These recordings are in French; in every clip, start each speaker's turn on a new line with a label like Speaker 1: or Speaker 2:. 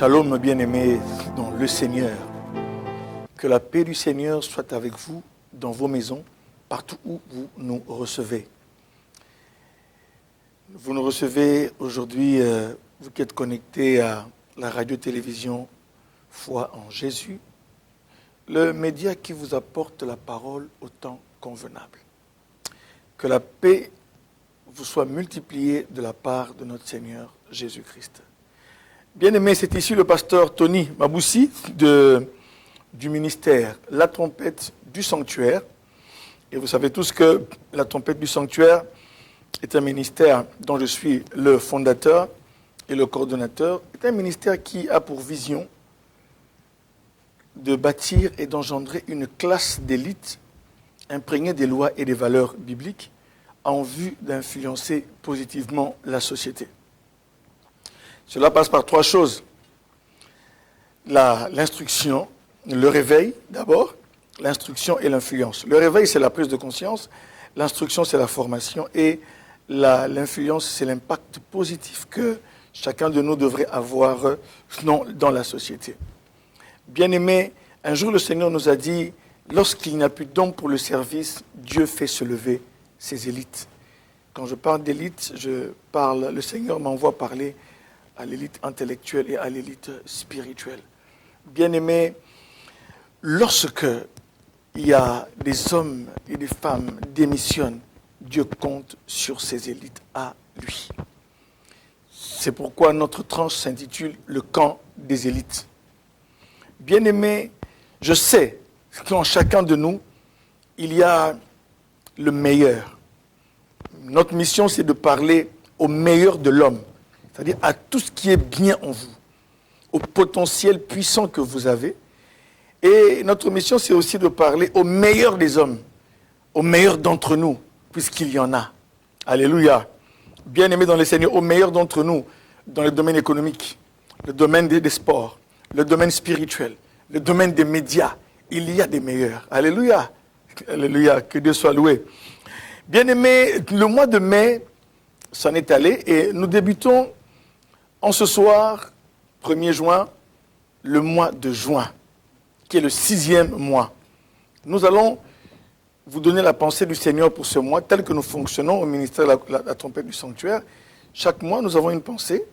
Speaker 1: Shalom, bien-aimés dans le Seigneur. Que la paix du Seigneur soit avec vous dans vos maisons, partout où vous nous recevez. Vous nous recevez aujourd'hui, vous qui êtes connectés à la radio-télévision Foi en Jésus, le média qui vous apporte la parole au temps convenable. Que la paix vous soit multipliée de la part de notre Seigneur Jésus-Christ. Bien-aimé, c'est ici le pasteur Tony Maboussi du ministère La Trompette du Sanctuaire. Et vous savez tous que La Trompette du Sanctuaire est un ministère dont je suis le fondateur et le coordonnateur. C'est un ministère qui a pour vision de bâtir et d'engendrer une classe d'élite imprégnée des lois et des valeurs bibliques en vue d'influencer positivement la société. Cela passe par trois choses. L'instruction, le réveil d'abord, l'instruction et l'influence. Le réveil, c'est la prise de conscience, l'instruction, c'est la formation et l'influence, c'est l'impact positif que chacun de nous devrait avoir dans la société. Bien-aimés, un jour le Seigneur nous a dit, lorsqu'il n'y a plus d'hommes pour le service, Dieu fait se lever ses élites. Quand je parle d'élite, le Seigneur m'envoie parler à l'élite intellectuelle et à l'élite spirituelle. Bien-aimés, lorsque il y a des hommes et des femmes démissionnent, Dieu compte sur ces élites à lui. C'est pourquoi notre tranche s'intitule « Le camp des élites ». Bien-aimés, je sais qu'en chacun de nous, il y a le meilleur. Notre mission, c'est de parler au meilleur de l'homme. C'est-à-dire à tout ce qui est bien en vous, au potentiel puissant que vous avez. Et notre mission, c'est aussi de parler au meilleur des hommes, au meilleur d'entre nous, puisqu'il y en a. Alléluia. Bien-aimés dans le Seigneur, au meilleur d'entre nous, dans le domaine économique, le domaine des sports, le domaine spirituel, le domaine des médias, il y a des meilleurs. Alléluia. Alléluia, que Dieu soit loué. Bien-aimés, le mois de mai s'en est allé et nous débutons en ce soir, 1er juin, le mois de juin, qui est le 6e mois. Nous allons vous donner la pensée du Seigneur pour ce mois, tel que nous fonctionnons au ministère de la Trompette du Sanctuaire. Chaque mois, nous avons une pensée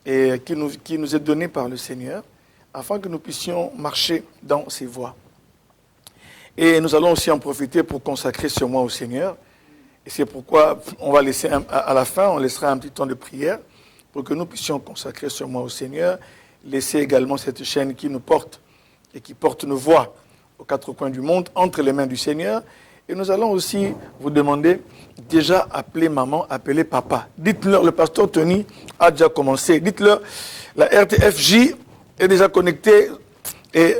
Speaker 1: qui nous est donnée par le Seigneur, afin que nous puissions marcher dans ses voies. Et nous allons aussi en profiter pour consacrer ce mois au Seigneur. Et c'est pourquoi on va laisser, à la fin, on laissera un petit temps de prière pour que nous puissions consacrer ce mois au Seigneur, laisser également cette chaîne qui nous porte et qui porte nos voix aux quatre coins du monde entre les mains du Seigneur. Et nous allons aussi vous demander, déjà appelez maman, appelez papa. Dites-leur, le pasteur Tony a déjà commencé. Dites-leur, la RTFJ est déjà connectée. Et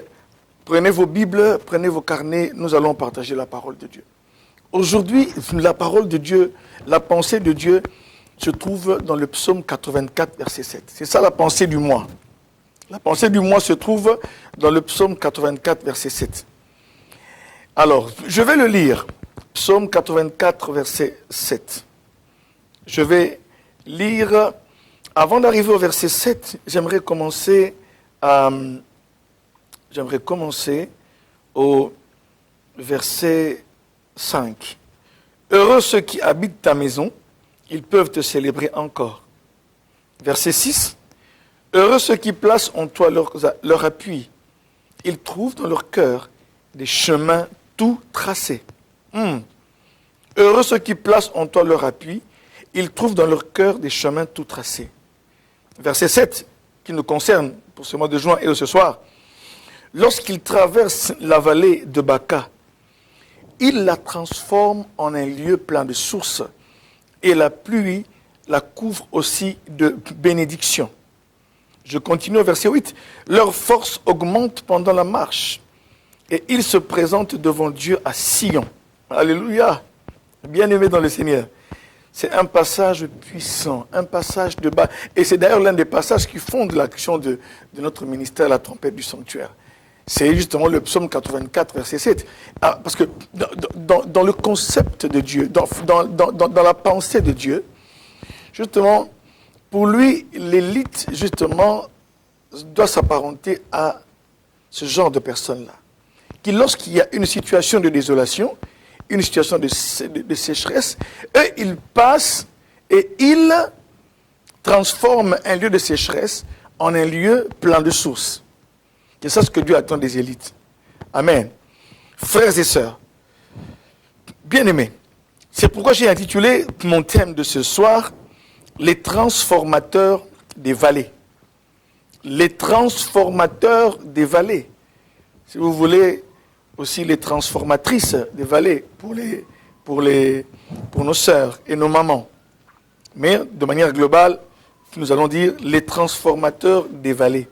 Speaker 1: prenez vos Bibles, prenez vos carnets, nous allons partager la parole de Dieu. Aujourd'hui, la parole de Dieu, la pensée de Dieu se trouve dans le psaume 84, verset 7. C'est ça la pensée du mois. La pensée du mois se trouve dans le psaume 84, verset 7. Alors, je vais le lire. Psaume 84, verset 7. Je vais lire. Avant d'arriver au verset 7, j'aimerais commencer au verset 5. Heureux ceux qui habitent ta maison, ils peuvent te célébrer encore. Verset 6. Heureux ceux qui placent en toi leur appui, ils trouvent dans leur cœur des chemins tout tracés. Heureux ceux qui placent en toi leur appui, ils trouvent dans leur cœur des chemins tout tracés. Verset 7, qui nous concerne pour ce mois de juin et de ce soir. Lorsqu'ils traversent la vallée de Baca, il la transforme en un lieu plein de sources et la pluie la couvre aussi de bénédictions. Je continue au verset 8. Leur force augmente pendant la marche et ils se présentent devant Dieu à Sion. Alléluia. Bien-aimés dans le Seigneur. C'est un passage puissant, un passage de bas. Et c'est d'ailleurs l'un des passages qui fonde l'action de notre ministère, la Trompette du Sanctuaire. C'est justement le psaume 84, verset 7. Parce que dans le concept de Dieu, dans la pensée de Dieu, justement, pour lui, l'élite, justement, doit s'apparenter à ce genre de personnes-là. Qui, lorsqu'il y a une situation de désolation, une situation de sécheresse, eux, ils passent et ils transforment un lieu de sécheresse en un lieu plein de sources. C'est ça ce que Dieu attend des élites. Amen. Frères et sœurs, bien-aimés, c'est pourquoi j'ai intitulé mon thème de ce soir, les transformateurs des vallées. Les transformateurs des vallées. Si vous voulez, aussi les transformatrices des vallées pour nos sœurs et nos mamans. Mais de manière globale, nous allons dire les transformateurs des vallées.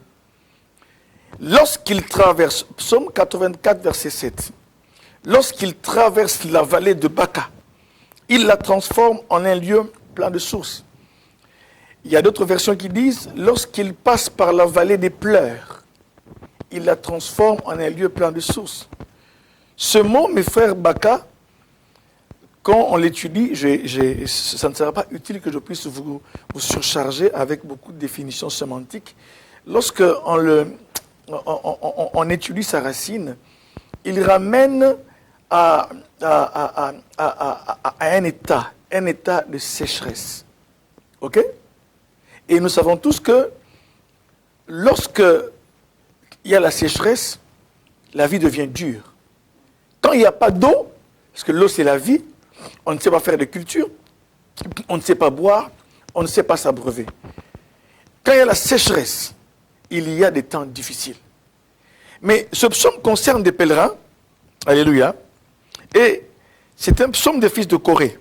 Speaker 1: Lorsqu'ils traversent, psaume 84, verset 7, lorsqu'ils traversent la vallée de Baca, ils la transforment en un lieu plein de sources. Il y a d'autres versions qui disent, lorsqu'ils passent par la vallée des pleurs, ils la transforment en un lieu plein de sources. Ce mot, mes frères, Baca, quand on l'étudie, ça ne sera pas utile que je puisse vous surcharger avec beaucoup de définitions sémantiques. Lorsque on étudie sa racine, il ramène à un état de sécheresse. Ok? Et nous savons tous que lorsque il y a la sécheresse, la vie devient dure. Quand il n'y a pas d'eau, parce que l'eau c'est la vie, on ne sait pas faire de culture, on ne sait pas boire, on ne sait pas s'abreuver. Quand il y a la sécheresse, il y a des temps difficiles. Mais ce psaume concerne des pèlerins, alléluia, et c'est un psaume des fils de Corée.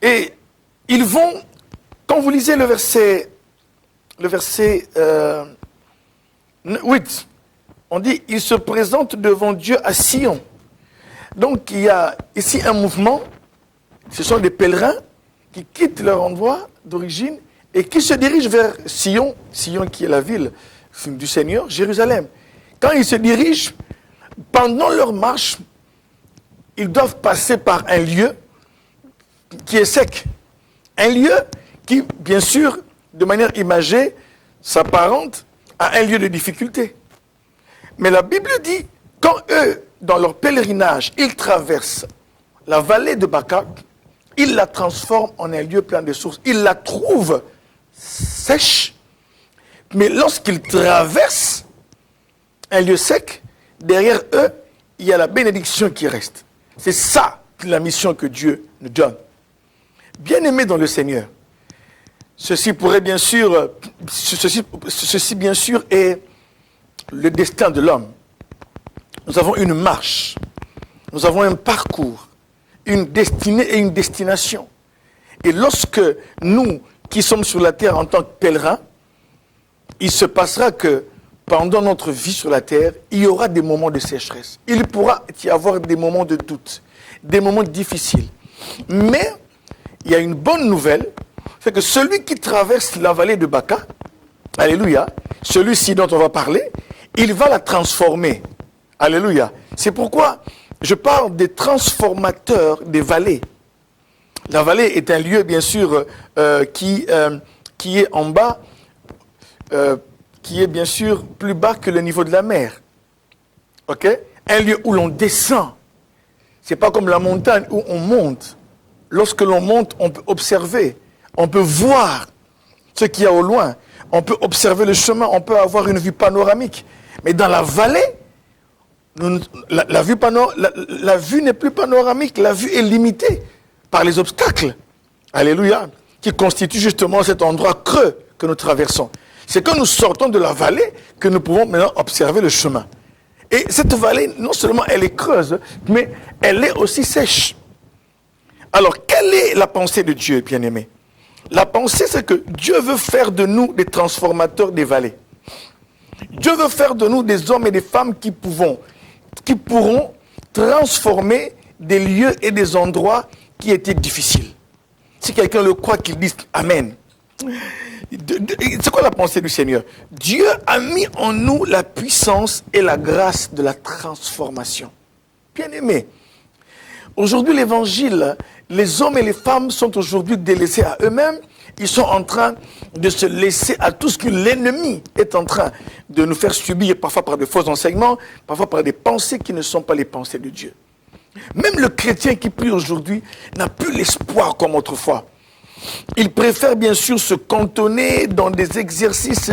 Speaker 1: Et ils vont, quand vous lisez le verset 8, on dit, ils se présentent devant Dieu à Sion. Donc il y a ici un mouvement, ce sont des pèlerins qui quittent leur endroit d'origine et qui se dirigent vers Sion, Sion qui est la ville du Seigneur, Jérusalem. Quand ils se dirigent, pendant leur marche, ils doivent passer par un lieu qui est sec. Un lieu qui, bien sûr, de manière imagée, s'apparente à un lieu de difficulté. Mais la Bible dit, quand eux, dans leur pèlerinage, ils traversent la vallée de Baca, ils la transforment en un lieu plein de sources. Ils la trouvent sèche, mais lorsqu'ils traversent un lieu sec, derrière eux, il y a la bénédiction qui reste. C'est ça la mission que Dieu nous donne. Bien-aimés dans le Seigneur, ceci bien sûr est le destin de l'homme. Nous avons une marche, nous avons un parcours, une destinée et une destination. Et lorsque nous, qui sommes sur la terre en tant que pèlerins, il se passera que pendant notre vie sur la terre, il y aura des moments de sécheresse. Il pourra y avoir des moments de doute, des moments difficiles. Mais il y a une bonne nouvelle, c'est que celui qui traverse la vallée de Baca, alléluia, celui-ci dont on va parler, il va la transformer. Alléluia. C'est pourquoi je parle des transformateurs des vallées. La vallée est un lieu, bien sûr, qui est en bas, qui est bien sûr plus bas que le niveau de la mer. Ok? Un lieu où l'on descend. C'est pas comme la montagne où on monte. Lorsque l'on monte, on peut observer, on peut voir ce qu'il y a au loin, on peut observer le chemin, on peut avoir une vue panoramique. Mais dans la vallée, la vue n'est plus panoramique, la vue est limitée par les obstacles. Alléluia. Qui constituent justement cet endroit creux que nous traversons. C'est quand nous sortons de la vallée que nous pouvons maintenant observer le chemin. Et cette vallée, non seulement elle est creuse, mais elle est aussi sèche. Alors, quelle est la pensée de Dieu, bien-aimé? La pensée, c'est que Dieu veut faire de nous des transformateurs des vallées. Dieu veut faire de nous des hommes et des femmes qui pourront transformer des lieux et des endroits qui étaient difficiles. Si quelqu'un le croit, qu'il dise Amen. C'est quoi la pensée du Seigneur? Dieu a mis en nous la puissance et la grâce de la transformation. Bien-aimé, aujourd'hui l'évangile, les hommes et les femmes sont aujourd'hui délaissés à eux-mêmes Ils sont en train de se laisser à tout ce que l'ennemi est en train de nous faire subir, parfois par de faux enseignements, parfois par des pensées qui ne sont pas les pensées de Dieu. Même le chrétien qui prie aujourd'hui n'a plus l'espoir comme autrefois. Il préfère bien sûr se cantonner dans des exercices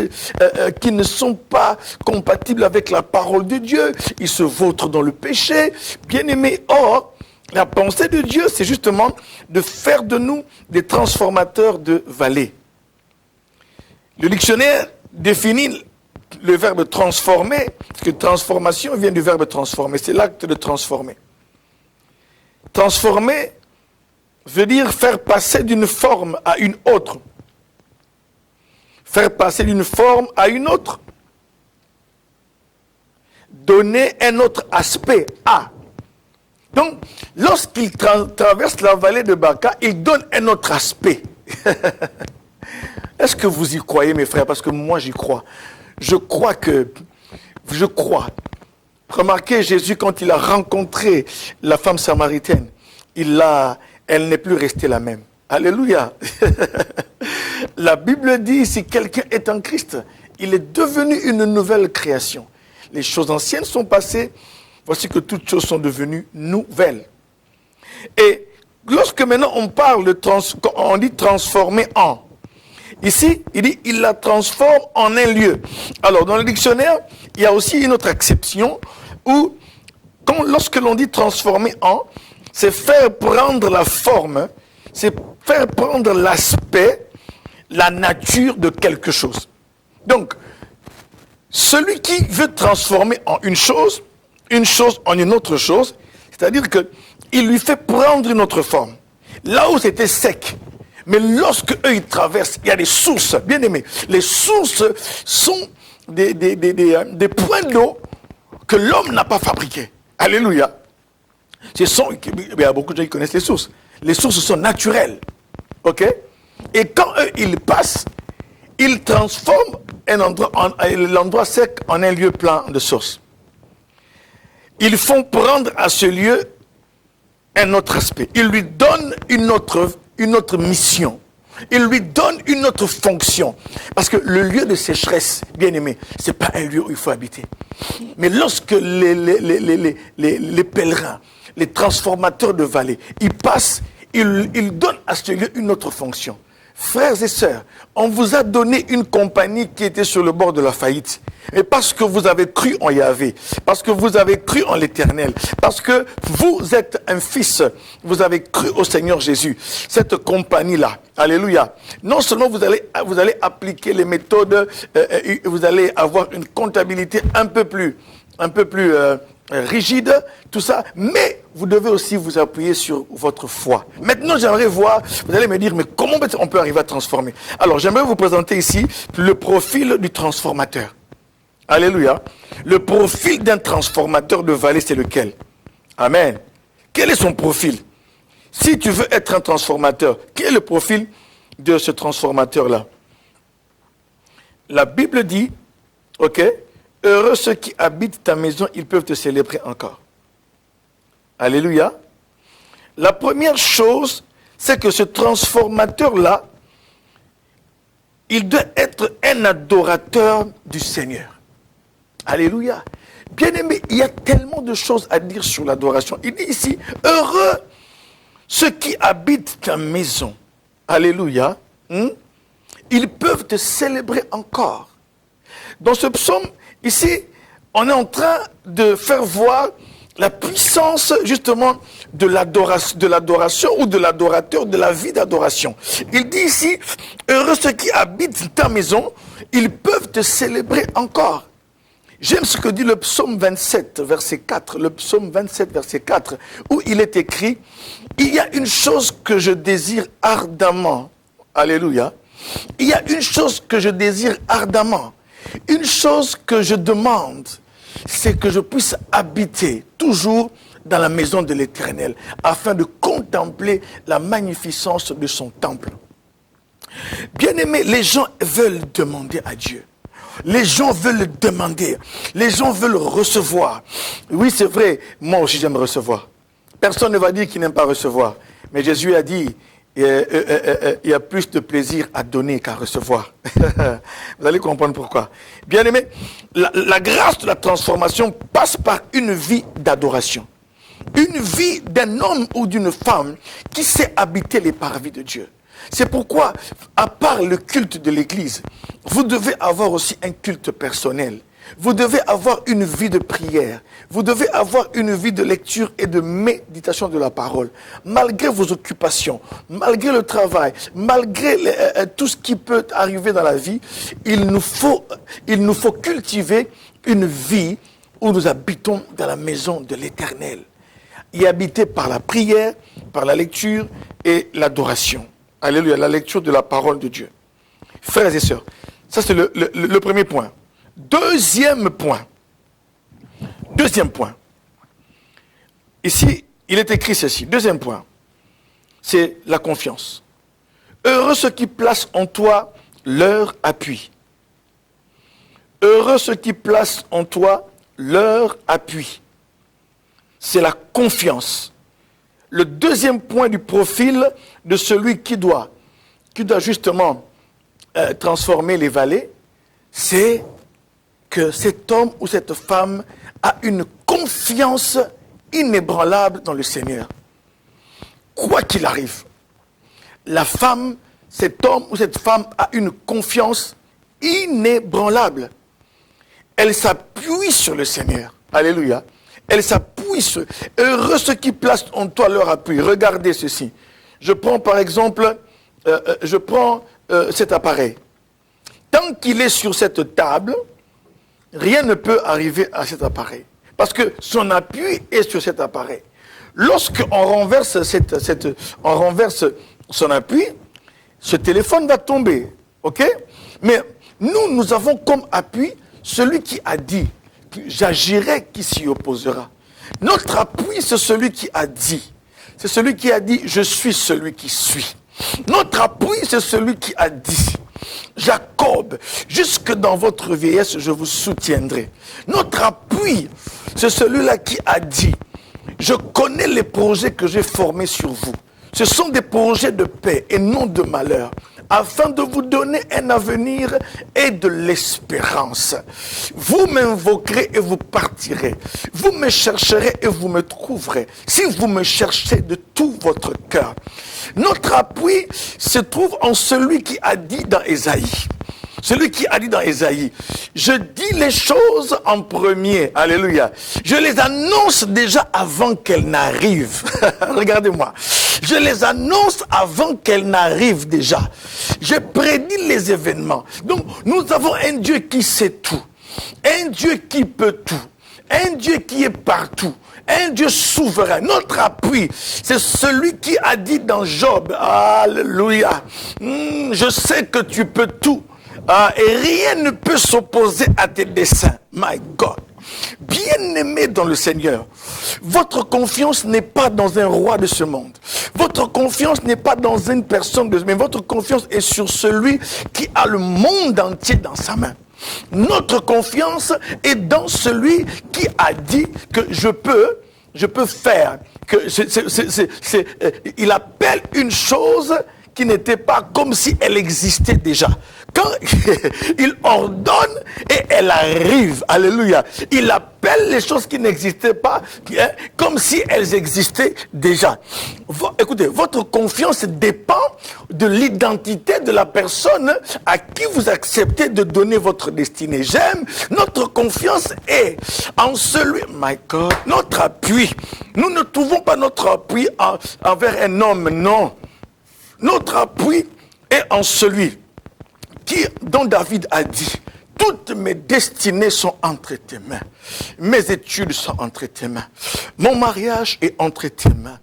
Speaker 1: qui ne sont pas compatibles avec la parole de Dieu. Il se vautre dans le péché. Bien aimé, or, la pensée de Dieu, c'est justement de faire de nous des transformateurs de vallées. Le dictionnaire définit le verbe transformer, parce que transformation vient du verbe transformer, c'est l'acte de transformer. Transformer veut dire faire passer d'une forme à une autre. Faire passer d'une forme à une autre. Donner un autre aspect à. Donc, lorsqu'il traverse la vallée de Baka, il donne un autre aspect. Est-ce que vous y croyez, mes frères? Parce que moi, j'y crois. Je crois. Remarquez, Jésus, quand il a rencontré la femme samaritaine, elle n'est plus restée la même. Alléluia. La Bible dit, si quelqu'un est en Christ, il est devenu une nouvelle création. Les choses anciennes sont passées, voici que toutes choses sont devenues nouvelles. Et lorsque maintenant on parle on dit transformer en. Ici, il dit, il la transforme en un lieu. Alors, dans le dictionnaire, il y a aussi une autre acception où, lorsque l'on dit transformer en, c'est faire prendre la forme, c'est faire prendre l'aspect, la nature de quelque chose. Donc, celui qui veut transformer en une chose en une autre chose, c'est-à-dire qu'il lui fait prendre une autre forme. Là où c'était sec, mais lorsque eux ils traversent, il y a des sources, bien aimés. Les sources sont des points d'eau que l'homme n'a pas fabriqués. Alléluia. Il y a beaucoup de gens qui connaissent les sources. Les sources sont naturelles. Ok? Et quand eux, ils passent, ils transforment l'endroit sec en un lieu plein de sources. Ils font prendre à ce lieu un autre aspect. Ils lui donnent une autre mission. Ils lui donnent une autre fonction. Parce que le lieu de sécheresse, bien aimé, ce n'est pas un lieu où il faut habiter. Mais lorsque les pèlerins, les transformateurs de vallées, ils passent, ils donnent à ce lieu une autre fonction. Frères et sœurs, on vous a donné une compagnie qui était sur le bord de la faillite. Et parce que vous avez cru en Yahvé, parce que vous avez cru en l'Éternel, parce que vous êtes un fils, vous avez cru au Seigneur Jésus, cette compagnie-là, alléluia, non seulement vous allez appliquer les méthodes, vous allez avoir une comptabilité un peu plus rigide, tout ça, mais vous devez aussi vous appuyer sur votre foi. Maintenant, j'aimerais voir, vous allez me dire, mais comment on peut arriver à transformer? Alors, j'aimerais vous présenter ici le profil du transformateur. Alléluia. Le profil d'un transformateur de vallée, c'est lequel? Amen. Quel est son profil? Si tu veux être un transformateur, quel est le profil de ce transformateur-là? La Bible dit, ok, heureux ceux qui habitent ta maison, ils peuvent te célébrer encore. Alléluia. La première chose, c'est que ce transformateur-là, il doit être un adorateur du Seigneur. Alléluia. Bien aimé, il y a tellement de choses à dire sur l'adoration. Il dit ici, heureux ceux qui habitent ta maison. Alléluia. Ils peuvent te célébrer encore. Dans ce psaume, ici, on est en train de faire voir la puissance, justement, de l'adoration ou de l'adorateur, de la vie d'adoration. Il dit ici, heureux ceux qui habitent ta maison, ils peuvent te célébrer encore. J'aime ce que dit le psaume 27, verset 4, le psaume 27, verset 4, où il est écrit, il y a une chose que je désire ardemment. Alléluia. Il y a une chose que je désire ardemment. Une chose que je demande, c'est que je puisse habiter toujours dans la maison de l'Éternel, afin de contempler la magnificence de son temple. Bien-aimés, les gens veulent demander à Dieu. Les gens veulent demander. Les gens veulent recevoir. Oui, c'est vrai, moi aussi j'aime recevoir. Personne ne va dire qu'il n'aime pas recevoir. Mais Jésus a dit, il y a plus de plaisir à donner qu'à recevoir. Vous allez comprendre pourquoi. Bien aimé, la grâce de la transformation passe par une vie d'adoration. Une vie d'un homme ou d'une femme qui sait habiter les parvis de Dieu. C'est pourquoi, à part le culte de l'Église, vous devez avoir aussi un culte personnel. Vous devez avoir une vie de prière. Vous devez avoir une vie de lecture et de méditation de la parole. Malgré vos occupations, malgré le travail, malgré tout ce qui peut arriver dans la vie, il nous faut cultiver une vie où nous habitons dans la maison de l'Éternel. Y habiter par la prière, par la lecture et l'adoration. Alléluia, la lecture de la parole de Dieu. Frères et sœurs, ça c'est le premier point. Deuxième point. Ici, il est écrit ceci. Deuxième point, c'est la confiance. Heureux ceux qui placent en toi leur appui. Heureux ceux qui placent en toi leur appui. C'est la confiance. Le deuxième point du profil de celui qui doit justement transformer les vallées, c'est que cet homme ou cette femme a une confiance inébranlable dans le Seigneur. Quoi qu'il arrive, cet homme ou cette femme a une confiance inébranlable. Elle s'appuie sur le Seigneur. Alléluia. Elle s'appuie sur... Heureux ceux qui placent en toi leur appui. Regardez ceci. Je prends par exemple, cet appareil. Tant qu'il est sur cette table, rien ne peut arriver à cet appareil. Parce que son appui est sur cet appareil. Lorsqu'on renverse son appui, ce téléphone va tomber. Ok? Mais nous avons comme appui celui qui a dit que j'agirai qui s'y opposera. Notre appui, c'est celui qui a dit. C'est celui qui a dit, je suis celui qui suis. Notre appui, c'est celui qui a dit, Jacob, jusque dans votre vieillesse, je vous soutiendrai. Notre appui, c'est celui-là qui a dit, je connais les projets que j'ai formés sur vous. Ce sont des projets de paix et non de malheur, afin de vous donner un avenir et de l'espérance. Vous m'invoquerez et vous partirez. Vous me chercherez et vous me trouverez, si vous me cherchez de tout votre cœur. Notre appui se trouve en celui qui a dit dans Ésaïe. Celui qui a dit dans Ésaïe, je dis les choses en premier, alléluia. Je les annonce déjà avant qu'elles n'arrivent. Regardez-moi. Je les annonce avant qu'elles n'arrivent déjà. Je prédis les événements. Donc, nous avons un Dieu qui sait tout. Un Dieu qui peut tout. Un Dieu qui est partout. Un Dieu souverain. Notre appui, c'est celui qui a dit dans Job, alléluia, je sais que tu peux tout. Et rien ne peut s'opposer à tes desseins. My God. Bien-aimé dans le Seigneur, votre confiance n'est pas dans un roi de ce monde. Votre confiance n'est pas dans une personne, mais votre confiance est sur celui qui a le monde entier dans sa main. Notre confiance est dans celui qui a dit que je peux faire. Il appelle une chose qui n'était pas comme si elle existait déjà. Quand il ordonne et elle arrive, alléluia, il appelle les choses qui n'existaient pas comme si elles existaient déjà. Écoutez, votre confiance dépend de l'identité de la personne à qui vous acceptez de donner votre destinée. J'aime, notre confiance est en celui, my God, notre appui. Nous ne trouvons pas notre appui envers un homme, non. Notre appui est en celui dont David a dit, toutes mes destinées sont entre tes mains. Mes études sont entre tes mains. Mon mariage est entre tes mains.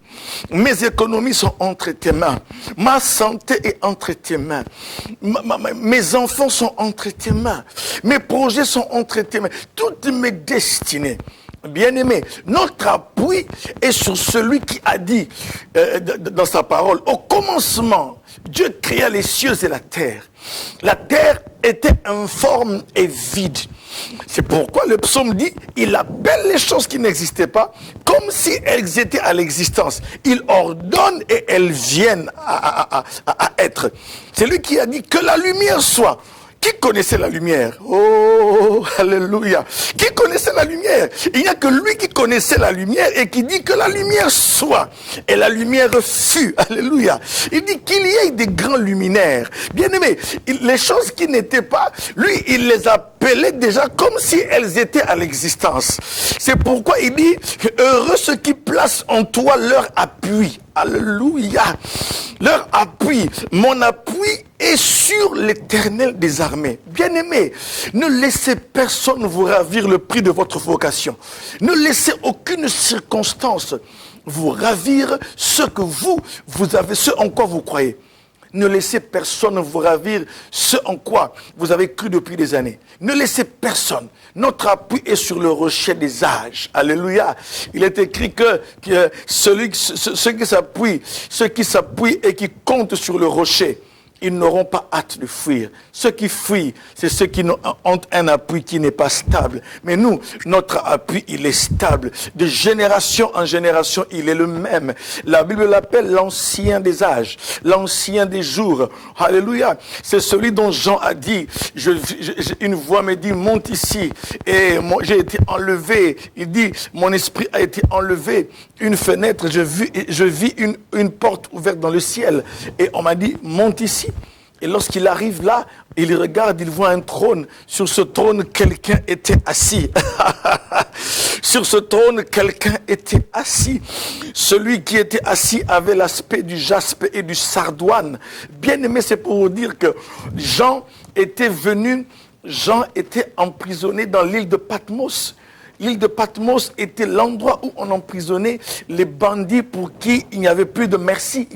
Speaker 1: Mes économies sont entre tes mains. Ma santé est entre tes mains. Mes enfants sont entre tes mains. Mes projets sont entre tes mains. Toutes mes destinées. Bien-aimé, notre appui est sur celui qui a dit dans sa parole, au commencement, Dieu créa les cieux et la terre. La terre était informe et vide. C'est pourquoi le psaume dit, il appelle les choses qui n'existaient pas comme si elles étaient à l'existence. Il ordonne et elles viennent à être. C'est lui qui a dit que la lumière soit. Qui connaissait la lumière? Oh, alléluia. Qui connaissait la lumière? Il n'y a que lui qui connaissait la lumière et qui dit que la lumière soit. Et la lumière fut. Alléluia. Il dit qu'il y ait des grands luminaires. Bien-aimés, les choses qui n'étaient pas, lui, il les appelait déjà comme si elles étaient à l'existence. C'est pourquoi il dit, heureux ceux qui placent en toi leur appui. Alléluia. Leur appui, mon appui est sur l'Éternel des armées. Bien-aimés, ne laissez personne vous ravir le prix de votre vocation. Ne laissez aucune circonstance vous ravir ce que vous avez, ce en quoi vous croyez. Ne laissez personne vous ravir ce en quoi vous avez cru depuis des années. Ne laissez personne. Notre appui est sur le rocher des âges. Alléluia. Il est écrit que ceux qui s'appuient et qui comptent sur le rocher, ils n'auront pas hâte de fuir. Ceux qui fuient, c'est ceux qui ont un appui qui n'est pas stable. Mais nous, notre appui, il est stable. De génération en génération, il est le même. La Bible l'appelle l'ancien des âges, l'ancien des jours. Alléluia. C'est celui dont Jean a dit, une voix me dit, monte ici. Et j'ai été enlevé. Il dit, mon esprit a été enlevé. Une fenêtre, je vis une porte ouverte dans le ciel. Et on m'a dit, monte ici. Et lorsqu'il arrive là, il regarde, il voit un trône. Sur ce trône, quelqu'un était assis. Sur ce trône, quelqu'un était assis. Celui qui était assis avait l'aspect du jaspe et du sardoine. Bien aimé, c'est pour vous dire que Jean était emprisonné dans l'île de Patmos. L'île de Patmos était l'endroit où on emprisonnait les bandits pour qui il n'y avait plus de merci.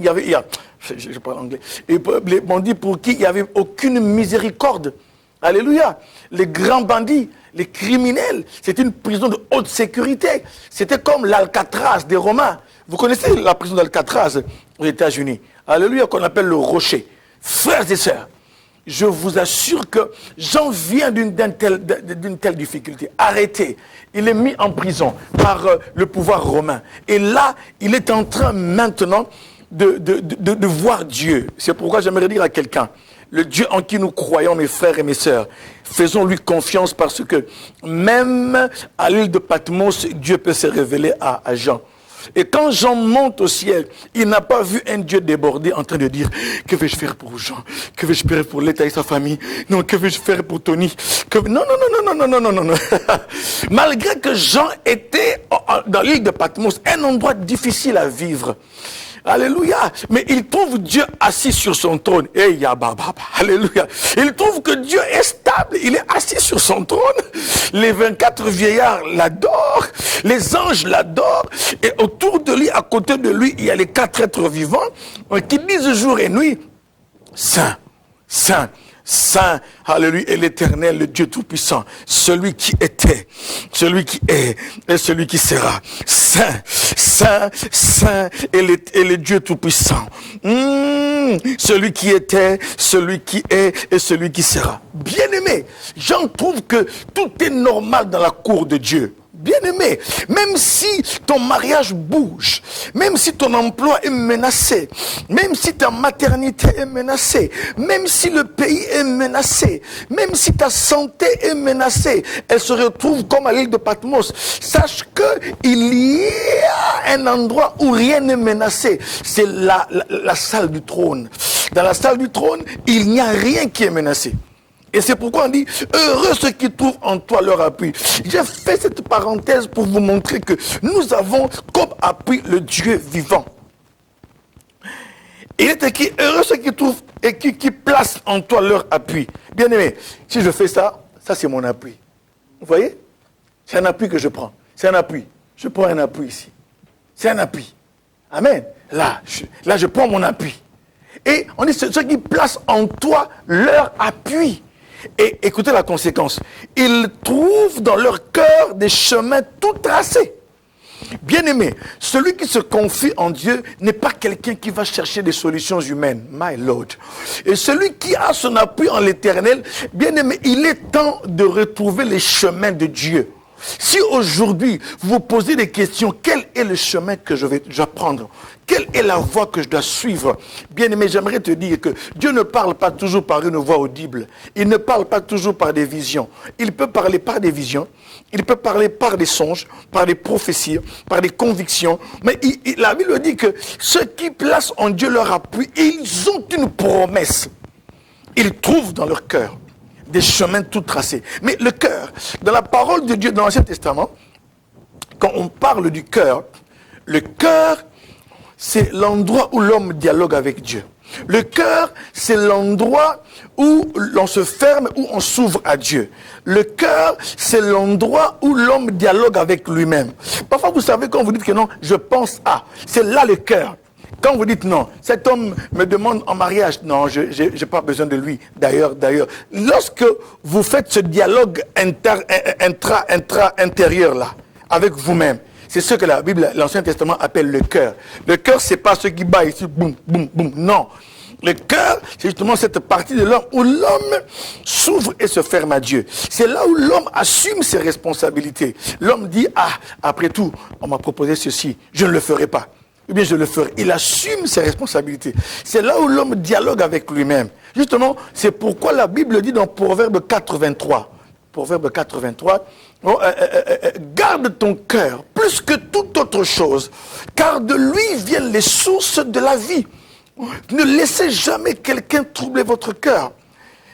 Speaker 1: Je parle anglais. Et les bandits pour qui il n'y avait aucune miséricorde. Alléluia. Les grands bandits, les criminels, c'était une prison de haute sécurité. C'était comme l'Alcatraz des Romains. Vous connaissez la prison d'Alcatraz aux États-Unis. Alléluia, qu'on appelle le rocher. Frères et sœurs, je vous assure que Jean vient d'une telle difficulté. Arrêté. Il est mis en prison par le pouvoir romain. Et là, il est en train maintenant de voir Dieu. C'est pourquoi j'aimerais dire à quelqu'un, le Dieu en qui nous croyons, mes frères et mes sœurs, faisons-lui confiance parce que même à l'île de Patmos, Dieu peut se révéler à Jean. Et quand Jean monte au ciel, il n'a pas vu un Dieu débordé en train de dire « Que vais-je faire pour Jean? Que vais-je faire pour l'État et sa famille? Non, que vais-je faire pour Tony? Non. Malgré que Jean était dans l'île de Patmos, un endroit difficile à vivre. Alléluia. Mais il trouve Dieu assis sur son trône. Alléluia. Il trouve que Dieu est stable. Il est assis sur son trône. Les 24 vieillards l'adorent. Les anges l'adorent. Et autour de lui, à côté de lui, il y a les 4 êtres vivants qui disent jour et nuit, Saint, Saint, Saint, alléluia, et l'Éternel, le Dieu Tout-Puissant, celui qui était, celui qui est, et celui qui sera. Saint, Saint, Saint, et le Dieu Tout-Puissant. Celui qui était, celui qui est, et celui qui sera. Bien-aimé, j'en trouve que tout est normal dans la cour de Dieu. Bien-aimé, même si ton mariage bouge, même si ton emploi est menacé, même si ta maternité est menacée, même si le pays est menacé, même si ta santé est menacée, elle se retrouve comme à l'île de Patmos. Sache qu'il y a un endroit où rien n'est menacé. C'est la salle du trône. Dans la salle du trône, il n'y a rien qui est menacé. Et c'est pourquoi on dit, heureux ceux qui trouvent en toi leur appui. J'ai fait cette parenthèse pour vous montrer que nous avons comme appui le Dieu vivant. Il est écrit, heureux ceux qui trouvent et qui placent en toi leur appui. Bien aimé, si je fais ça, ça c'est mon appui. Vous voyez? C'est un appui que je prends. C'est un appui. Je prends un appui ici. C'est un appui. Amen. Là, je prends mon appui. Et on dit, ceux qui placent en toi leur appui. Et écoutez la conséquence. Ils trouvent dans leur cœur des chemins tout tracés. Bien-aimé, celui qui se confie en Dieu n'est pas quelqu'un qui va chercher des solutions humaines. My Lord. Et celui qui a son appui en l'Éternel, bien-aimé, il est temps de retrouver les chemins de Dieu. Si aujourd'hui, vous vous posez des questions, quel est le chemin que je dois prendre? Quelle est la voie que je dois suivre? Bien-aimé, j'aimerais te dire que Dieu ne parle pas toujours par une voix audible. Il ne parle pas toujours par des visions. Il peut parler par des visions. Il peut parler par des songes, par des prophéties, par des convictions. Mais la Bible dit que ceux qui placent en Dieu leur appui, ils ont une promesse. Ils trouvent dans leur cœur des chemins tout tracés. Mais le cœur, dans la parole de Dieu, dans l'Ancien Testament, quand on parle du cœur, le cœur, c'est l'endroit où l'homme dialogue avec Dieu. Le cœur, c'est l'endroit où l'on se ferme, où on s'ouvre à Dieu. Le cœur, c'est l'endroit où l'homme dialogue avec lui-même. Parfois, vous savez, quand vous dites que non, je pense à, c'est là le cœur. Quand vous dites non, cet homme me demande en mariage, non, je n'ai pas besoin de lui. D'ailleurs, lorsque vous faites ce dialogue intérieur là, avec vous-même, c'est ce que la Bible, l'Ancien Testament appelle le cœur. Le cœur, c'est pas ce qui bat ici, boum, boum, boum. Non. Le cœur, c'est justement cette partie de l'homme où l'homme s'ouvre et se ferme à Dieu. C'est là où l'homme assume ses responsabilités. L'homme dit, ah, après tout, on m'a proposé ceci, je ne le ferai pas. Ou bien je le ferai. Il assume ses responsabilités. C'est là où l'homme dialogue avec lui-même. Justement, c'est pourquoi la Bible dit dans Proverbe 83, Proverbe 83, garde ton cœur plus que toute autre chose, car de lui viennent les sources de la vie. Ne laissez jamais quelqu'un troubler votre cœur.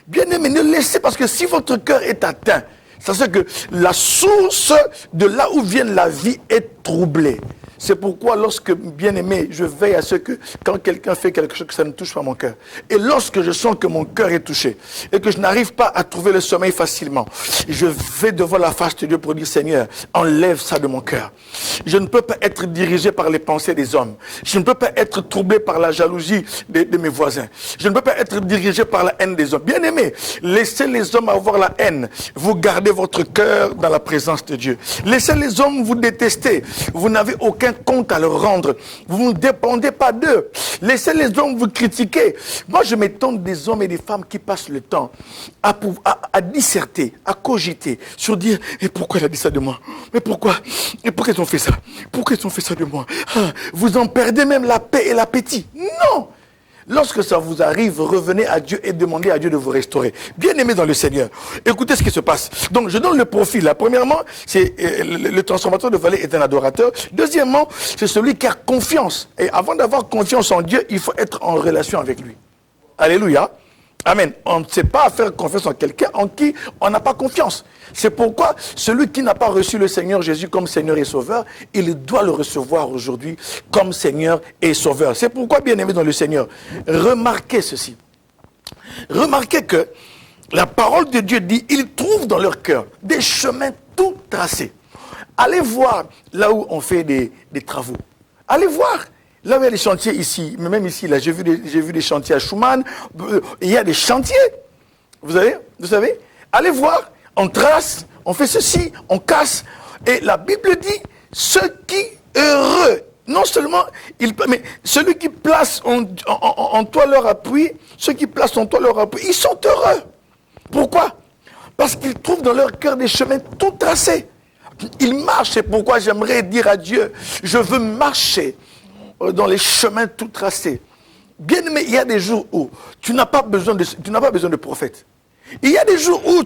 Speaker 1: Bien-aimé, ne laissez, parce que si votre cœur est atteint, ça veut dire que la source de là où vient la vie est troublée. C'est pourquoi lorsque, bien-aimé, je veille à ce que quand quelqu'un fait quelque chose, que ça ne touche pas mon cœur. Et lorsque je sens que mon cœur est touché et que je n'arrive pas à trouver le sommeil facilement, je vais devant la face de Dieu pour dire, Seigneur, enlève ça de mon cœur. Je ne peux pas être dirigé par les pensées des hommes. Je ne peux pas être troublé par la jalousie de mes voisins. Je ne peux pas être dirigé par la haine des hommes. Bien-aimé, laissez les hommes avoir la haine. Vous gardez votre cœur dans la présence de Dieu. Laissez les hommes vous détester. Vous n'avez aucun compte à leur rendre. Vous ne dépendez pas d'eux. Laissez les hommes vous critiquer. Moi, je m'étonne des hommes et des femmes qui passent le temps à disserter, à cogiter, sur dire, et pourquoi il a dit ça de moi? Mais pourquoi? Et pourquoi ils ont fait ça? Pourquoi ils ont fait ça de moi? Vous en perdez même la paix et l'appétit. Non! Lorsque ça vous arrive, revenez à Dieu et demandez à Dieu de vous restaurer. Bien-aimés dans le Seigneur, écoutez ce qui se passe. Donc, je donne le profil. Là. Premièrement, c'est le transformateur de vallée est un adorateur. Deuxièmement, c'est celui qui a confiance. Et avant d'avoir confiance en Dieu, il faut être en relation avec lui. Alléluia. Amen. On ne sait pas faire confiance en quelqu'un en qui on n'a pas confiance. C'est pourquoi celui qui n'a pas reçu le Seigneur Jésus comme Seigneur et Sauveur, il doit le recevoir aujourd'hui comme Seigneur et Sauveur. C'est pourquoi, bien-aimés dans le Seigneur, remarquez ceci. Remarquez que la parole de Dieu dit, ils trouvent dans leur cœur des chemins tout tracés. Allez voir là où on fait des travaux. Allez voir. Là où il y a des chantiers ici, mais même ici, là, j'ai vu des chantiers à Schumann, il y a des chantiers. Vous savez, allez voir, on trace, on fait ceci, on casse. Et la Bible dit, ceux qui heureux, non seulement, mais celui qui place en toi leur appui, ceux qui placent en toi leur appui, ils sont heureux. Pourquoi? Parce qu'ils trouvent dans leur cœur des chemins tout tracés. Ils marchent, c'est pourquoi j'aimerais dire à Dieu, je veux marcher dans les chemins tout tracés. Bien aimé, il y a des jours où tu n'as pas besoin de prophète. Il y a des jours où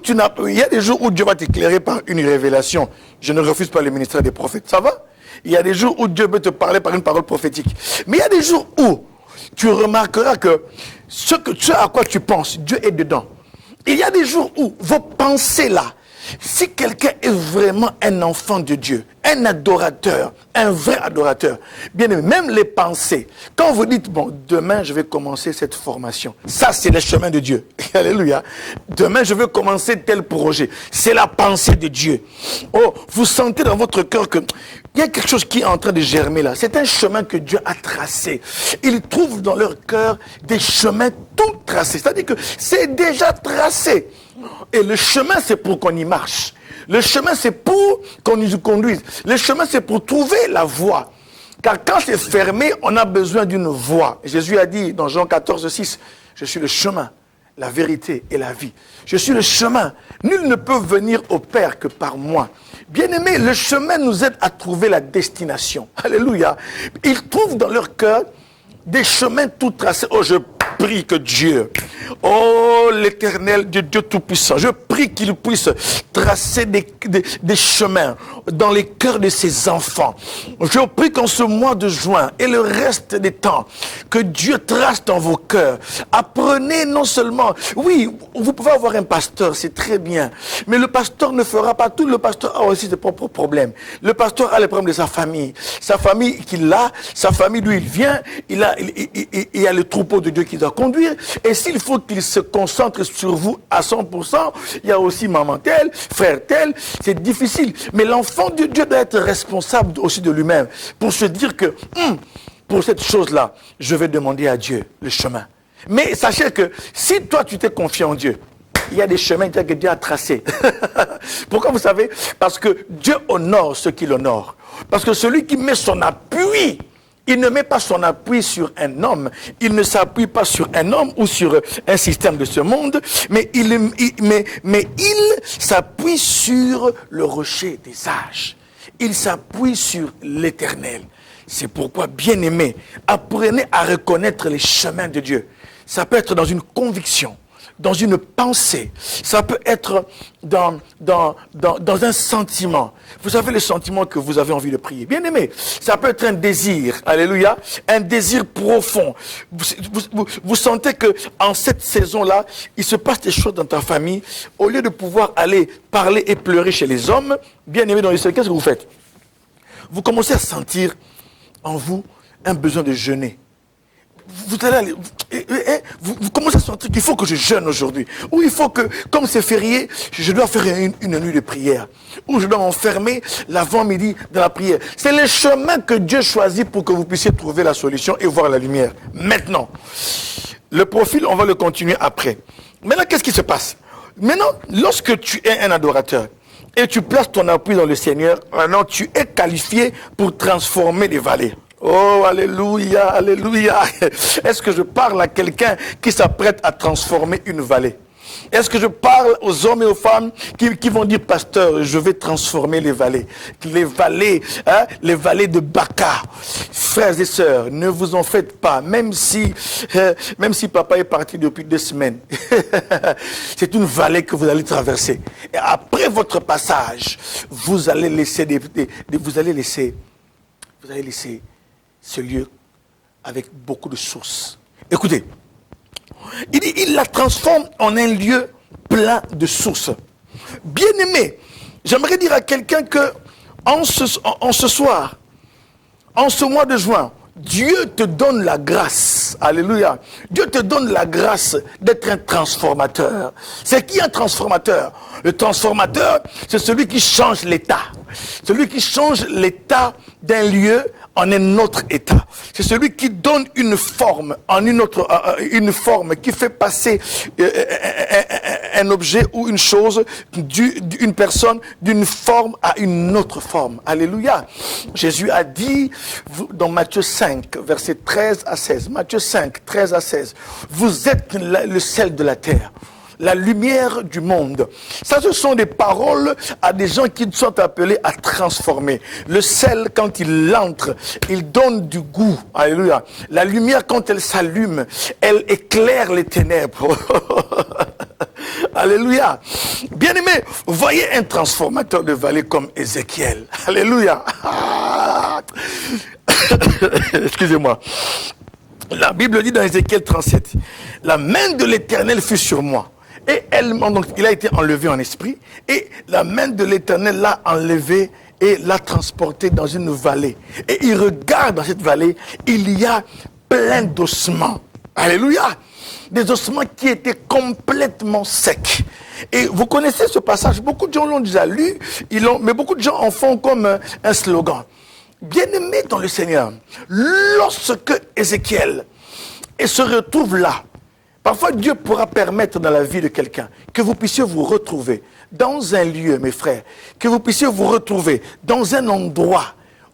Speaker 1: Dieu va t'éclairer par une révélation. Je ne refuse pas le ministère des prophètes. Ça va? Il y a des jours où Dieu peut te parler par une parole prophétique. Mais il y a des jours où tu remarqueras que ce à quoi tu penses, Dieu est dedans. Il y a des jours où vos pensées là, si quelqu'un est vraiment un enfant de Dieu, un adorateur, un vrai adorateur, bien aimé, même les pensées, quand vous dites, bon, demain je vais commencer cette formation, ça c'est le chemin de Dieu, alléluia, demain je vais commencer tel projet, c'est la pensée de Dieu. Oh, vous sentez dans votre cœur que il y a quelque chose qui est en train de germer là, c'est un chemin que Dieu a tracé. Ils trouvent dans leur cœur des chemins tout tracés, c'est-à-dire que c'est déjà tracé. Et le chemin, c'est pour qu'on y marche. Le chemin, c'est pour qu'on y conduise. Le chemin, c'est pour trouver la voie. Car quand c'est fermé, on a besoin d'une voie. Jésus a dit dans Jean 14, 6, « Je suis le chemin, la vérité et la vie. Je suis le chemin. Nul ne peut venir au Père que par moi. » Bien-aimés, le chemin nous aide à trouver la destination. Alléluia. Ils trouvent dans leur cœur des chemins tout tracés. Oh, je prie que Dieu, oh l'Éternel, Dieu Tout-Puissant, je prie qu'il puisse tracer des chemins dans les cœurs de ses enfants. Je prie qu'en ce mois de juin et le reste des temps, que Dieu trace dans vos cœurs. Apprenez non seulement, oui, vous pouvez avoir un pasteur, c'est très bien, mais le pasteur ne fera pas tout. Le pasteur a aussi ses propres problèmes. Le pasteur a les problèmes de sa famille qu'il a, sa famille d'où il vient, il y a le troupeau de Dieu qui doit conduire, et s'il faut qu'il se concentre sur vous à 100%, il y a aussi maman telle, frère tel, c'est difficile. Mais l'enfant de Dieu doit être responsable aussi de lui-même, pour se dire que, pour cette chose-là, je vais demander à Dieu le chemin. Mais sachez que, si toi tu t'es confié en Dieu, il y a des chemins que Dieu a tracés. Pourquoi vous savez? Parce que Dieu honore ceux qui l'honorent. Parce que celui qui met son appui, il ne met pas son appui sur un homme, il ne s'appuie pas sur un homme ou sur un système de ce monde, mais il s'appuie sur le rocher des sages. Il s'appuie sur l'Éternel. C'est pourquoi, bien-aimés, apprenez à reconnaître les chemins de Dieu. Ça peut être dans une conviction, dans une pensée, ça peut être dans un sentiment. Vous savez le sentiment que vous avez envie de prier. Bien aimé, ça peut être un désir, alléluia, un désir profond. Vous sentez que en cette saison-là, il se passe des choses dans ta famille. Au lieu de pouvoir aller parler et pleurer chez les hommes, bien aimé dans les cieux, qu'est-ce que vous faites? Vous commencez à sentir en vous un besoin de jeûner. Vous commencez à sentir qu'il faut que je jeûne aujourd'hui. Ou il faut que, comme c'est férié, je dois faire une nuit de prière. Ou je dois m'enfermer l'avant-midi dans la prière. C'est le chemin que Dieu choisit pour que vous puissiez trouver la solution et voir la lumière. Maintenant, le profil, on va le continuer après. Maintenant, qu'est-ce qui se passe? Maintenant, lorsque tu es un adorateur et tu places ton appui dans le Seigneur, maintenant tu es qualifié pour transformer des vallées. Oh, alléluia, alléluia. Est-ce que je parle à quelqu'un qui s'apprête à transformer une vallée? Est-ce que je parle aux hommes et aux femmes qui vont dire, pasteur, je vais transformer les vallées? Les vallées de Baca. Frères et sœurs, ne vous en faites pas, même si papa est parti depuis 2 semaines. C'est une vallée que vous allez traverser. Et après votre passage, vous allez laisser ce lieu avec beaucoup de sources. Écoutez, il dit, il la transforme en un lieu plein de sources. Bien-aimé, j'aimerais dire à quelqu'un que en ce soir, en ce mois de juin, Dieu te donne la grâce, alléluia, Dieu te donne la grâce d'être un transformateur. C'est qui un transformateur? Le transformateur, c'est celui qui change l'état. Celui qui change l'état d'un lieu en un autre état. C'est celui qui donne une forme en une forme qui fait passer un objet ou une chose, une personne d'une forme à une autre forme. Alléluia. Jésus a dit dans Matthieu 5, versets 13 à 16, Matthieu 5, 13 à 16, vous êtes le sel de la terre, la lumière du monde. Ça, ce sont des paroles à des gens qui sont appelés à transformer. Le sel, quand il entre, il donne du goût. Alléluia. La lumière, quand elle s'allume, elle éclaire les ténèbres. Alléluia. Bien-aimé, voyez un transformateur de vallée comme Ézéchiel. Alléluia. Excusez-moi. La Bible dit dans Ézéchiel 37, la main de l'Éternel fut sur moi. Et donc, il a été enlevé en esprit. Et la main de l'Éternel l'a enlevé et l'a transporté dans une vallée. Et il regarde dans cette vallée, il y a plein d'ossements. Alléluia. Des ossements qui étaient complètement secs. Et vous connaissez ce passage, beaucoup de gens l'ont déjà lu, mais beaucoup de gens en font comme un slogan. Bien-aimé dans le Seigneur, lorsque Ézéchiel se retrouve là, Parfois, Dieu pourra permettre dans la vie de quelqu'un que vous puissiez vous retrouver dans un lieu, mes frères, que vous puissiez vous retrouver dans un endroit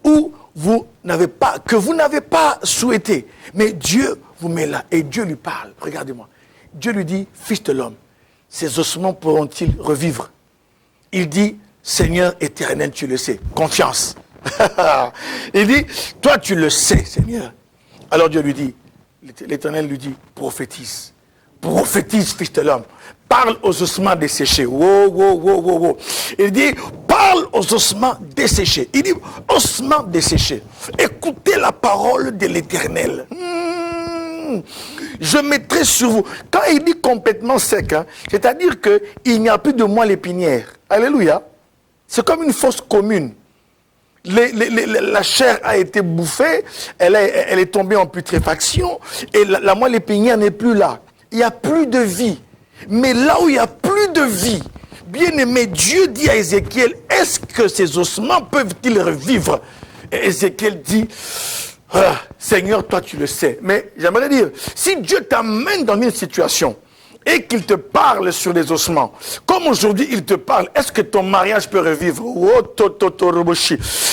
Speaker 1: où que vous n'avez pas souhaité. Mais Dieu vous met là et Dieu lui parle. Regardez-moi. Dieu lui dit, fils de l'homme, ces ossements pourront-ils revivre? Il dit, Seigneur éternel, tu le sais. Confiance. Il dit, toi tu le sais, Seigneur. Alors Dieu lui dit, l'Éternel lui dit, prophétise. Prophétise, fils de l'homme. Parle aux ossements desséchés. Wow, wow, wow, wow, wow. Il dit, parle aux ossements desséchés. Il dit, ossements desséchés. Écoutez la parole de l'Éternel. Je mettrai sur vous. Quand il dit complètement sec, hein, c'est-à-dire qu'il n'y a plus de moelle épinière. Alléluia. C'est comme une fosse commune. La chair a été bouffée, elle est tombée en putréfaction, et la moelle épinière n'est plus là. Il n'y a plus de vie. Mais là où il n'y a plus de vie, bien aimé, Dieu dit à Ézéchiel, est-ce que ces ossements peuvent-ils revivre? Et Ézéchiel dit, ah, Seigneur, toi tu le sais. Mais j'aimerais dire, si Dieu t'amène dans une situation et qu'il te parle sur les ossements, comme aujourd'hui il te parle, est-ce que ton mariage peut revivre?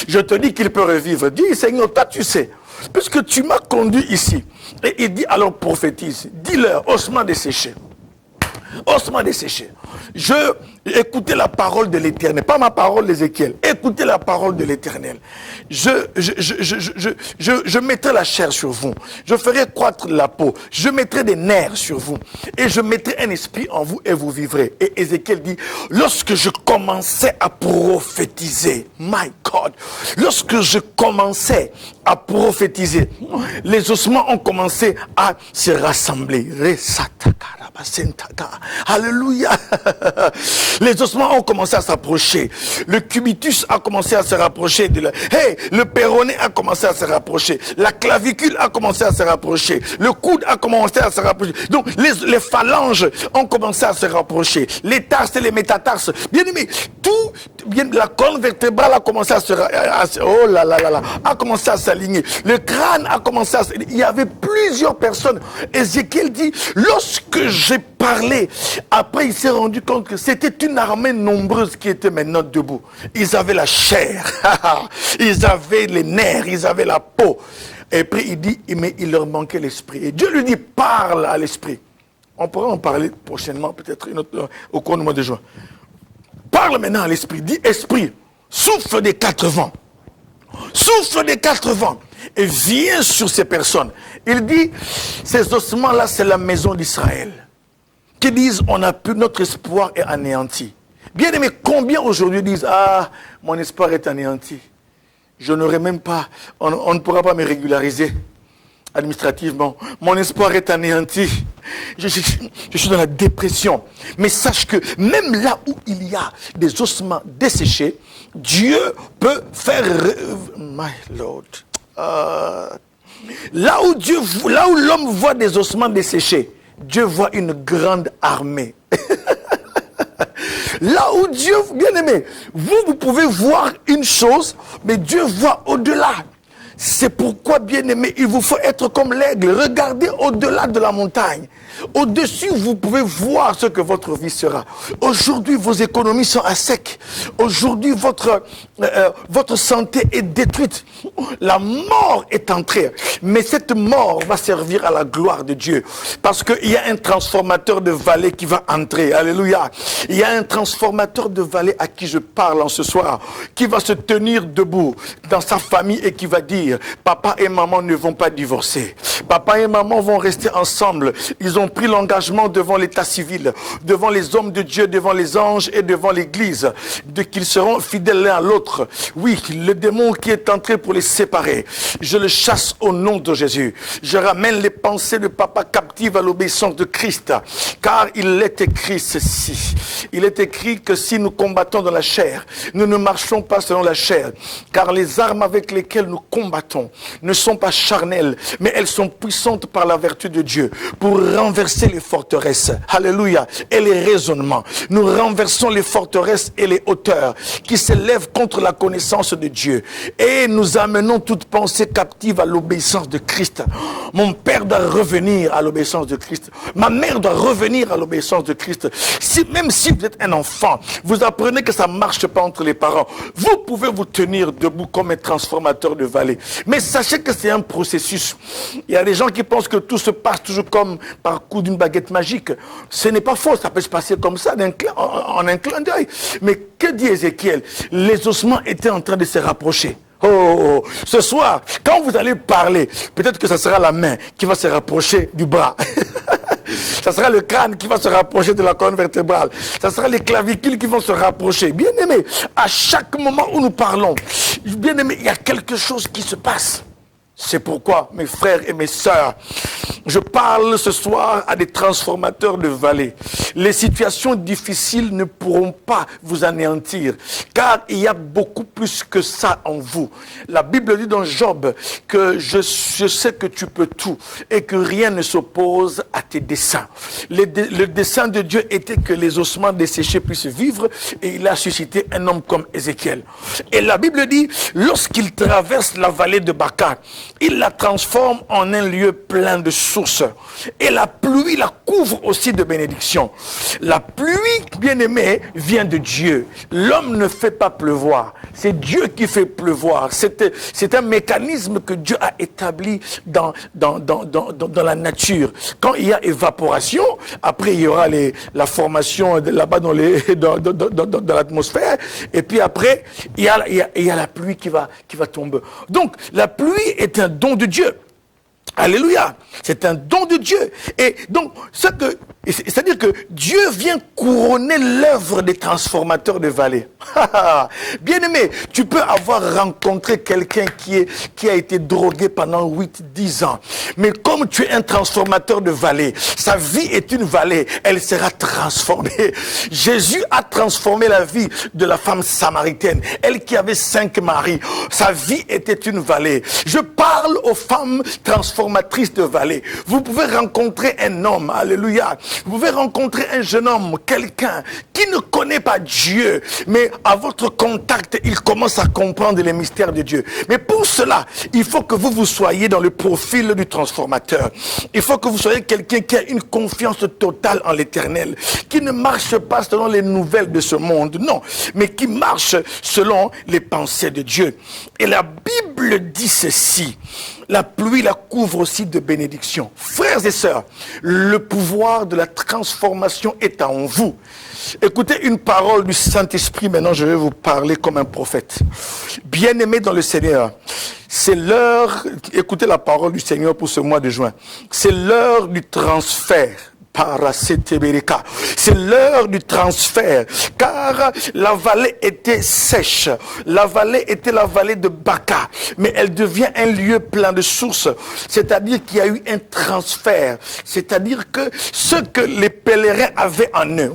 Speaker 1: Je te dis qu'il peut revivre. Dis, Seigneur, toi tu sais, puisque tu m'as conduit ici. Et il dit, alors prophétise, dis-leur, ossements desséchés. Ossements desséchés. Écoutez la parole de l'Éternel, pas ma parole d'Ézéchiel. Écoutez la parole de l'Éternel. Je mettrai la chair sur vous. Je ferai croître la peau. Je mettrai des nerfs sur vous. Et je mettrai un esprit en vous et vous vivrez. Et Ézéchiel dit, lorsque je commençais à prophétiser, my God, lorsque je commençais à prophétiser, les ossements ont commencé à se rassembler. Alléluia. Les ossements ont commencé à s'approcher. Le cubitus a commencé à se rapprocher de la... Hey, le péroné a commencé à se rapprocher. La clavicule a commencé à se rapprocher. Le coude a commencé à se rapprocher. Donc les phalanges ont commencé à se rapprocher. Les tarses et les métatarses. Bien aimé, la colonne vertébrale a commencé à se... a commencé à s'aligner. Le crâne a commencé à... Il y avait plusieurs personnes. Ézéchiel dit, lorsque j'ai parlé, après il s'est rendu compte que c'était une armée nombreuse qui était maintenant debout. Ils avaient la chair, ils avaient les nerfs, ils avaient la peau. Et puis il dit, mais il leur manquait l'esprit. Et Dieu lui dit, parle à l'esprit. On pourra en parler prochainement, peut-être au cours du mois de juin. Parle maintenant à l'esprit. Dis, esprit, souffle des 4 vents. Souffle des 4 vents. Et viens sur ces personnes. Il dit, ces ossements-là, c'est la maison d'Israël. Qui disent, on a pu, notre espoir est anéanti. Bien aimé, combien aujourd'hui disent, ah, mon espoir est anéanti. Je n'aurai même pas, on ne pourra pas me régulariser administrativement. Mon espoir est anéanti. Je suis dans la dépression. Mais sache que même là où il y a des ossements desséchés, Dieu peut faire... My Lord. Là où l'homme voit des ossements desséchés, Dieu voit une grande armée. Là où Dieu, bien aimé, vous pouvez voir une chose, mais Dieu voit au-delà. C'est pourquoi, bien aimé, il vous faut être comme l'aigle. Regardez au-delà de la montagne. Au-dessus, vous pouvez voir ce que votre vie sera. Aujourd'hui, vos économies sont à sec. Aujourd'hui, votre santé est détruite. La mort est entrée. Mais cette mort va servir à la gloire de Dieu. Parce qu'il y a un transformateur de vallée qui va entrer. Alléluia. Il y a un transformateur de vallée à qui je parle en ce soir. Qui va se tenir debout dans sa famille et qui va dire, papa et maman ne vont pas divorcer. Papa et maman vont rester ensemble. Ils ont pris l'engagement devant l'état civil, devant les hommes de Dieu, devant les anges et devant l'église, qu'ils seront fidèles l'un à l'autre. Oui, le démon qui est entré pour les séparer, je le chasse au nom de Jésus. Je ramène les pensées de papa captives à l'obéissance de Christ, car il est écrit ceci. Il est écrit que si nous combattons dans la chair, nous ne marchons pas selon la chair, car les armes avec lesquelles nous combattons combattons ne sont pas charnelles, mais elles sont puissantes par la vertu de Dieu pour renverser les forteresses. Alléluia. Et les raisonnements. Nous renversons les forteresses et les hauteurs qui s'élèvent contre la connaissance de Dieu. Et nous amenons toute pensée captive à l'obéissance de Christ. Mon père doit revenir à l'obéissance de Christ. Ma mère doit revenir à l'obéissance de Christ. Même si vous êtes un enfant, vous apprenez que ça ne marche pas entre les parents. Vous pouvez vous tenir debout comme un transformateur de vallée. Mais sachez que c'est un processus. Il y a des gens qui pensent que tout se passe toujours comme par coup d'une baguette magique. Ce n'est pas faux, ça peut se passer comme ça en un clin d'œil. Mais que dit Ézéchiel? Les ossements étaient en train de se rapprocher. Oh, ce soir, quand vous allez parler, peut-être que ce sera la main qui va se rapprocher du bras. Ça sera le crâne qui va se rapprocher de la colonne vertébrale. Ça sera les clavicules qui vont se rapprocher. Bien aimé, à chaque moment où nous parlons, bien aimé, il y a quelque chose qui se passe. C'est pourquoi, mes frères et mes sœurs, je parle ce soir à des transformateurs de vallée. Les situations difficiles ne pourront pas vous anéantir, car il y a beaucoup plus que ça en vous. La Bible dit dans Job que je sais que tu peux tout et que rien ne s'oppose à tes desseins. Le dessein de Dieu était que les ossements desséchés puissent vivre, et il a suscité un homme comme Ézéchiel. Et la Bible dit, lorsqu'il traverse la vallée de Baca, il la transforme en un lieu plein de sources. Et la pluie la couvre aussi de bénédictions. La pluie, bien aimée, vient de Dieu. L'homme ne fait pas pleuvoir. C'est Dieu qui fait pleuvoir. C'est un mécanisme que Dieu a établi dans la nature. Quand il y a évaporation, après il y aura la formation là-bas dans l'atmosphère. Et puis après, il y a la pluie qui va tomber. Donc, la pluie est un don de Dieu. Alléluia. C'est un don de Dieu. Et donc, c'est-à-dire que Dieu vient couronner l'œuvre des transformateurs de vallée. Bien aimé, tu peux avoir rencontré quelqu'un qui a été drogué pendant 8-10 ans. Mais comme tu es un transformateur de vallée, sa vie est une vallée, elle sera transformée. Jésus a transformé la vie de la femme samaritaine. Elle qui avait 5 maris, sa vie était une vallée. Je parle aux femmes transformatrices de vallée. Vous pouvez rencontrer un homme, alléluia. Vous pouvez rencontrer un jeune homme, quelqu'un qui ne connaît pas Dieu, mais à votre contact, il commence à comprendre les mystères de Dieu. Mais pour cela, il faut que vous soyez dans le profil du transformateur. Il faut que vous soyez quelqu'un qui a une confiance totale en l'Éternel, qui ne marche pas selon les nouvelles de ce monde, non, mais qui marche selon les pensées de Dieu. Et la Bible dit ceci: la pluie la couvre aussi de bénédictions. Frères et sœurs, le pouvoir de la transformation est en vous. Écoutez une parole du Saint-Esprit. Maintenant, je vais vous parler comme un prophète. Bien-aimés dans le Seigneur, c'est l'heure, écoutez la parole du Seigneur pour ce mois de juin. C'est l'heure du transfert. C'est l'heure du transfert, car la vallée était sèche. La vallée était la vallée de Baca, mais elle devient un lieu plein de sources. C'est-à-dire qu'il y a eu un transfert. C'est-à-dire que ce que les pèlerins avaient en eux,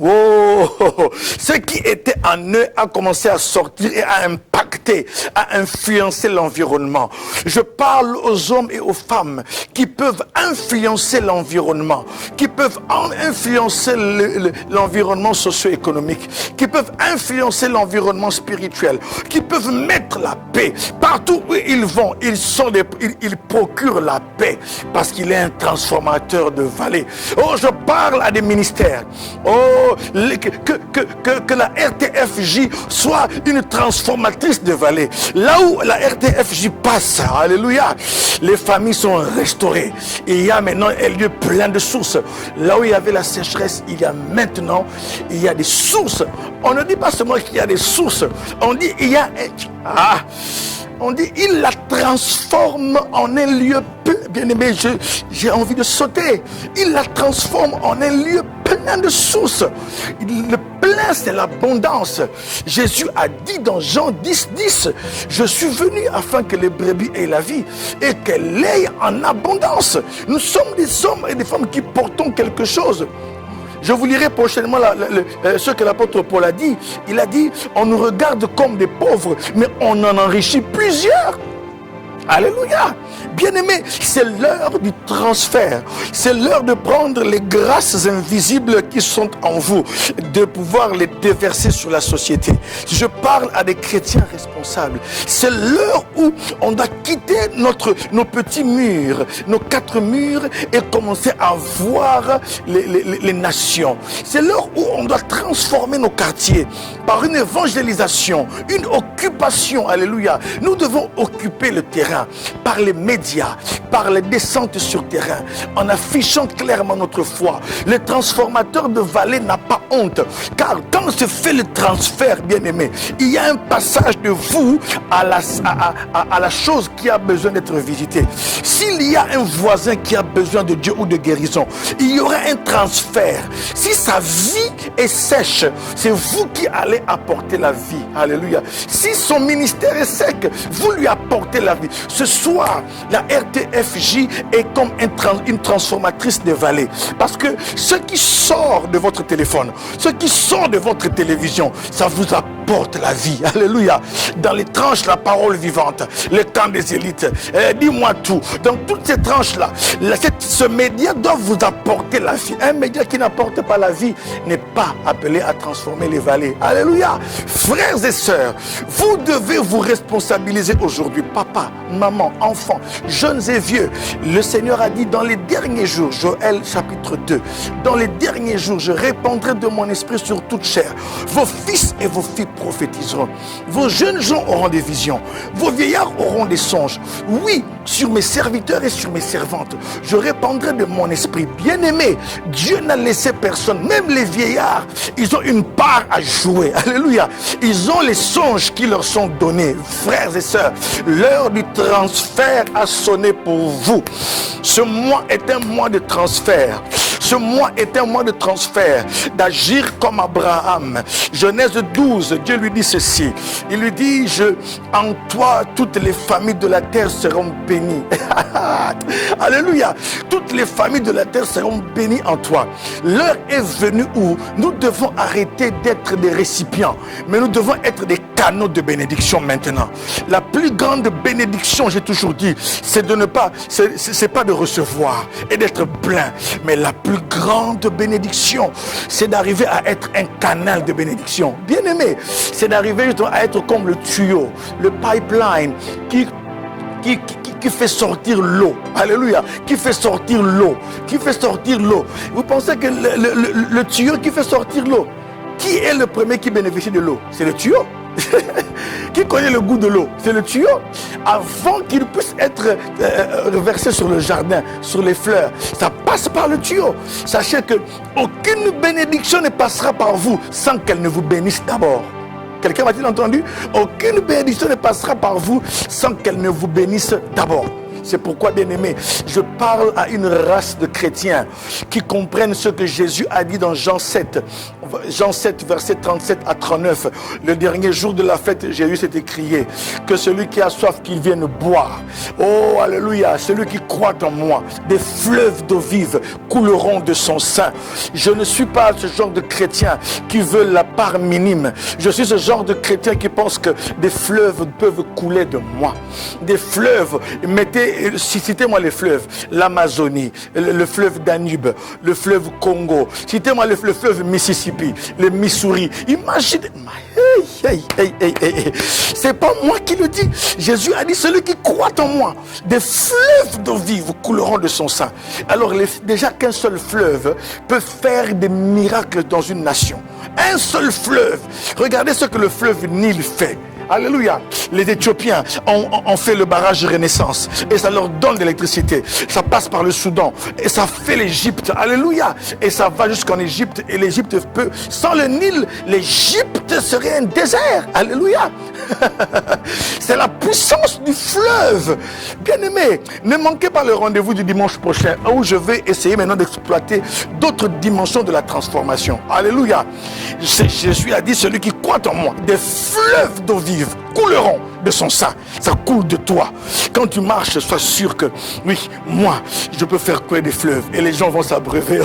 Speaker 1: ce qui était en eux a commencé à sortir et à impacter, à influencer l'environnement. Je parle aux hommes et aux femmes qui peuvent influencer l'environnement, qui peuvent influencer l'environnement socio-économique, qui peuvent influencer l'environnement spirituel, qui peuvent mettre la paix. Partout où ils vont, ils procurent la paix parce qu'il est un transformateur de vallée. Oh, je parle à des ministères. Oh, que la RTFJ soit une transformatrice de vallée. Là où la RTFJ passe, alléluia, les familles sont restaurées. Et il y a maintenant un lieu plein de sources. Là où il y avait la sécheresse, il y a maintenant, il y a des sources. On ne dit pas seulement qu'il y a des sources, on dit il y a on dit il la transforme en un lieu plein. Bien aimé, j'ai envie de sauter. Il la transforme en un lieu plein de sources. Le plein, c'est l'abondance. Jésus a dit dans Jean 10:10, je suis venu afin que les brebis aient la vie et qu'elle l'ait en abondance. Nous sommes des hommes et des femmes qui portons quelque chose. Je vous lirai prochainement ce que l'apôtre Paul a dit. Il a dit, on nous regarde comme des pauvres, mais on en enrichit plusieurs. Alléluia. Bien-aimés, c'est l'heure du transfert. C'est l'heure de prendre les grâces invisibles qui sont en vous, de pouvoir les déverser sur la société. Je parle à des chrétiens responsables. C'est l'heure où on doit quitter nos petits murs, nos 4 murs, et commencer à voir les nations. C'est l'heure où on doit transformer nos quartiers par une évangélisation, une occupation. Alléluia. Nous devons occuper le terrain par les médias, par les descentes sur terrain, en affichant clairement notre foi. Le transformateur de vallée n'a pas honte, car quand se fait le transfert, bien-aimé, il y a un passage de vous à la chose qui a besoin d'être visitée. S'il y a un voisin qui a besoin de Dieu ou de guérison, il y aura un transfert. Si sa vie est sèche, c'est vous qui allez apporter la vie. Alléluia. Si son ministère est sec, vous lui apportez la vie. Ce soir, la RTFJ est comme une transformatrice de vallée. Parce que ce qui sort de votre téléphone, ce qui sort de votre télévision, ça vous apporte la vie. Alléluia. Dans les tranches, la parole vivante, le camp des élites, dis-moi tout. Dans toutes ces tranches-là, ce média doit vous apporter la vie. Un média qui n'apporte pas la vie n'est pas appelé à transformer les vallées. Alléluia. Frères et sœurs, vous devez vous responsabiliser aujourd'hui. Papa, maman, enfants, jeunes et vieux. Le Seigneur a dit dans les derniers jours, Joël chapitre 2, dans les derniers jours, je répandrai de mon esprit sur toute chair. Vos fils et vos filles prophétiseront. Vos jeunes gens auront des visions. Vos vieillards auront des songes. Oui, sur mes serviteurs et sur mes servantes, je répandrai de mon esprit. Bien-aimé, Dieu n'a laissé personne, même les vieillards, ils ont une part à jouer. Alléluia. Ils ont les songes qui leur sont donnés. Frères et sœurs, l'heure du transfert a sonné pour vous. Ce mois est un mois de transfert. Ce mois est un mois de transfert, d'agir comme Abraham. Genèse 12, Dieu lui dit ceci. Il lui dit, en toi, toutes les familles de la terre seront bénies. Alléluia. Toutes les familles de la terre seront bénies en toi. L'heure est venue où nous devons arrêter d'être des récipients, mais nous devons être des canaux de bénédiction maintenant. La plus grande bénédiction, j'ai toujours dit, c'est de ne pas, c'est pas de recevoir et d'être plein, mais la plus grande bénédiction, c'est d'arriver à être un canal de bénédiction. Bien aimé, c'est d'arriver à être comme le tuyau, le pipeline qui fait sortir l'eau. Alléluia. Qui fait sortir l'eau. Qui fait sortir l'eau. Vous pensez que le tuyau qui fait sortir l'eau, qui est le premier qui bénéficie de l'eau? C'est le tuyau. Qui connaît le goût de l'eau? C'est le tuyau. Avant qu'il puisse être reversé sur le jardin, sur les fleurs, ça passe par le tuyau. Sachez que aucune bénédiction ne passera par vous sans qu'elle ne vous bénisse d'abord. Quelqu'un m'a-t-il entendu? Aucune bénédiction ne passera par vous sans qu'elle ne vous bénisse d'abord. C'est pourquoi, bien-aimé, je parle à une race de chrétiens qui comprennent ce que Jésus a dit dans Jean 7. Jean 7, verset 37 à 39. Le dernier jour de la fête, Jésus s'est écrié que celui qui a soif, qu'il vienne boire. Oh, alléluia, celui qui croit en moi, des fleuves d'eau vive couleront de son sein. Je ne suis pas ce genre de chrétien qui veut la part minime. Je suis ce genre de chrétien qui pense que des fleuves peuvent couler de moi. Des fleuves, citez-moi les fleuves, l'Amazonie, le fleuve Danube, le fleuve Congo, citez-moi le fleuve Mississippi, le Missouri. Imaginez, c'est pas moi qui le dis. Jésus a dit, celui qui croit en moi, des fleuves d'eau vive couleront de son sein. Alors déjà qu'un seul fleuve peut faire des miracles dans une nation. Un seul fleuve. Regardez ce que le fleuve Nil fait. Alléluia. Les Éthiopiens ont fait le barrage de Renaissance et ça leur donne de l'électricité. Ça passe par le Soudan et ça fait l'Égypte. Alléluia. Et ça va jusqu'en Égypte et l'Égypte peut. Sans le Nil, l'Égypte serait un désert. Alléluia. C'est la puissance du fleuve. Bien-aimés, ne manquez pas le rendez-vous du dimanche prochain où je vais essayer maintenant d'exploiter d'autres dimensions de la transformation. Alléluia. Jésus a dit, celui qui croit en moi, des fleuves d'eau vive couleront de son sein. Ça coule de toi. Quand tu marches, sois sûr que oui, moi, je peux faire couler des fleuves et les gens vont s'abreuver.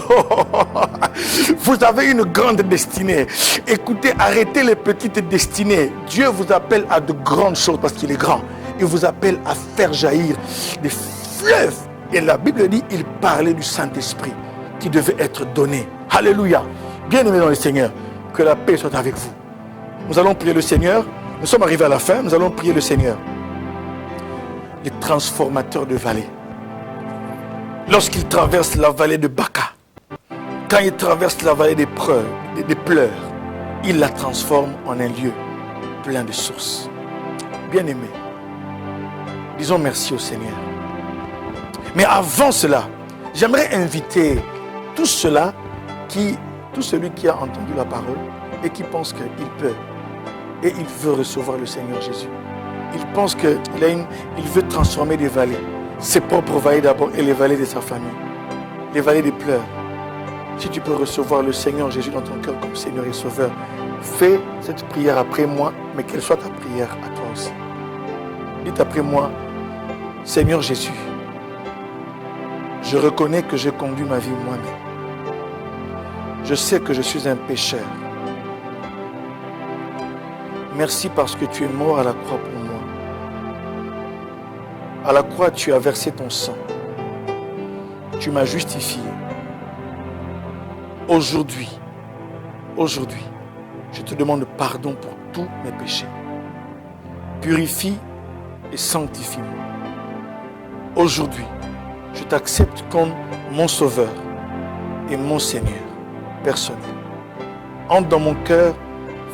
Speaker 1: Vous avez une grande destinée. Écoutez, arrêtez les petites destinées. Dieu vous appelle à de grandes choses parce qu'il est grand. Il vous appelle à faire jaillir des fleuves. Et la Bible dit, il parlait du Saint-Esprit qui devait être donné. Alléluia. Bien-aimés dans le Seigneur, que la paix soit avec vous. Nous allons prier le Seigneur. Nous sommes arrivés à la fin. Nous allons prier le Seigneur. Les transformateurs de vallées. Lorsqu'ils traversent la vallée de Baca, quand ils traversent la vallée des pleurs, ils la transforment en un lieu plein de sources. Bien-aimés, disons merci au Seigneur. Mais avant cela, j'aimerais inviter tout celui qui a entendu la parole et qui pense qu'il peut et il veut recevoir le Seigneur Jésus. Il pense qu'il veut transformer des vallées, ses propres vallées d'abord et les vallées de sa famille, les vallées des pleurs. Si tu peux recevoir le Seigneur Jésus dans ton cœur comme Seigneur et Sauveur, fais cette prière après moi, mais qu'elle soit ta prière à toi aussi. Dites après moi, Seigneur Jésus, je reconnais que j'ai conduit ma vie moi-même. Je sais que je suis un pécheur. Merci parce que tu es mort à la croix pour moi. À la croix, tu as versé ton sang. Tu m'as justifié. Aujourd'hui, je te demande pardon pour tous mes péchés. Purifie et sanctifie-moi. Aujourd'hui, je t'accepte comme mon Sauveur et mon Seigneur personnel. Entre dans mon cœur,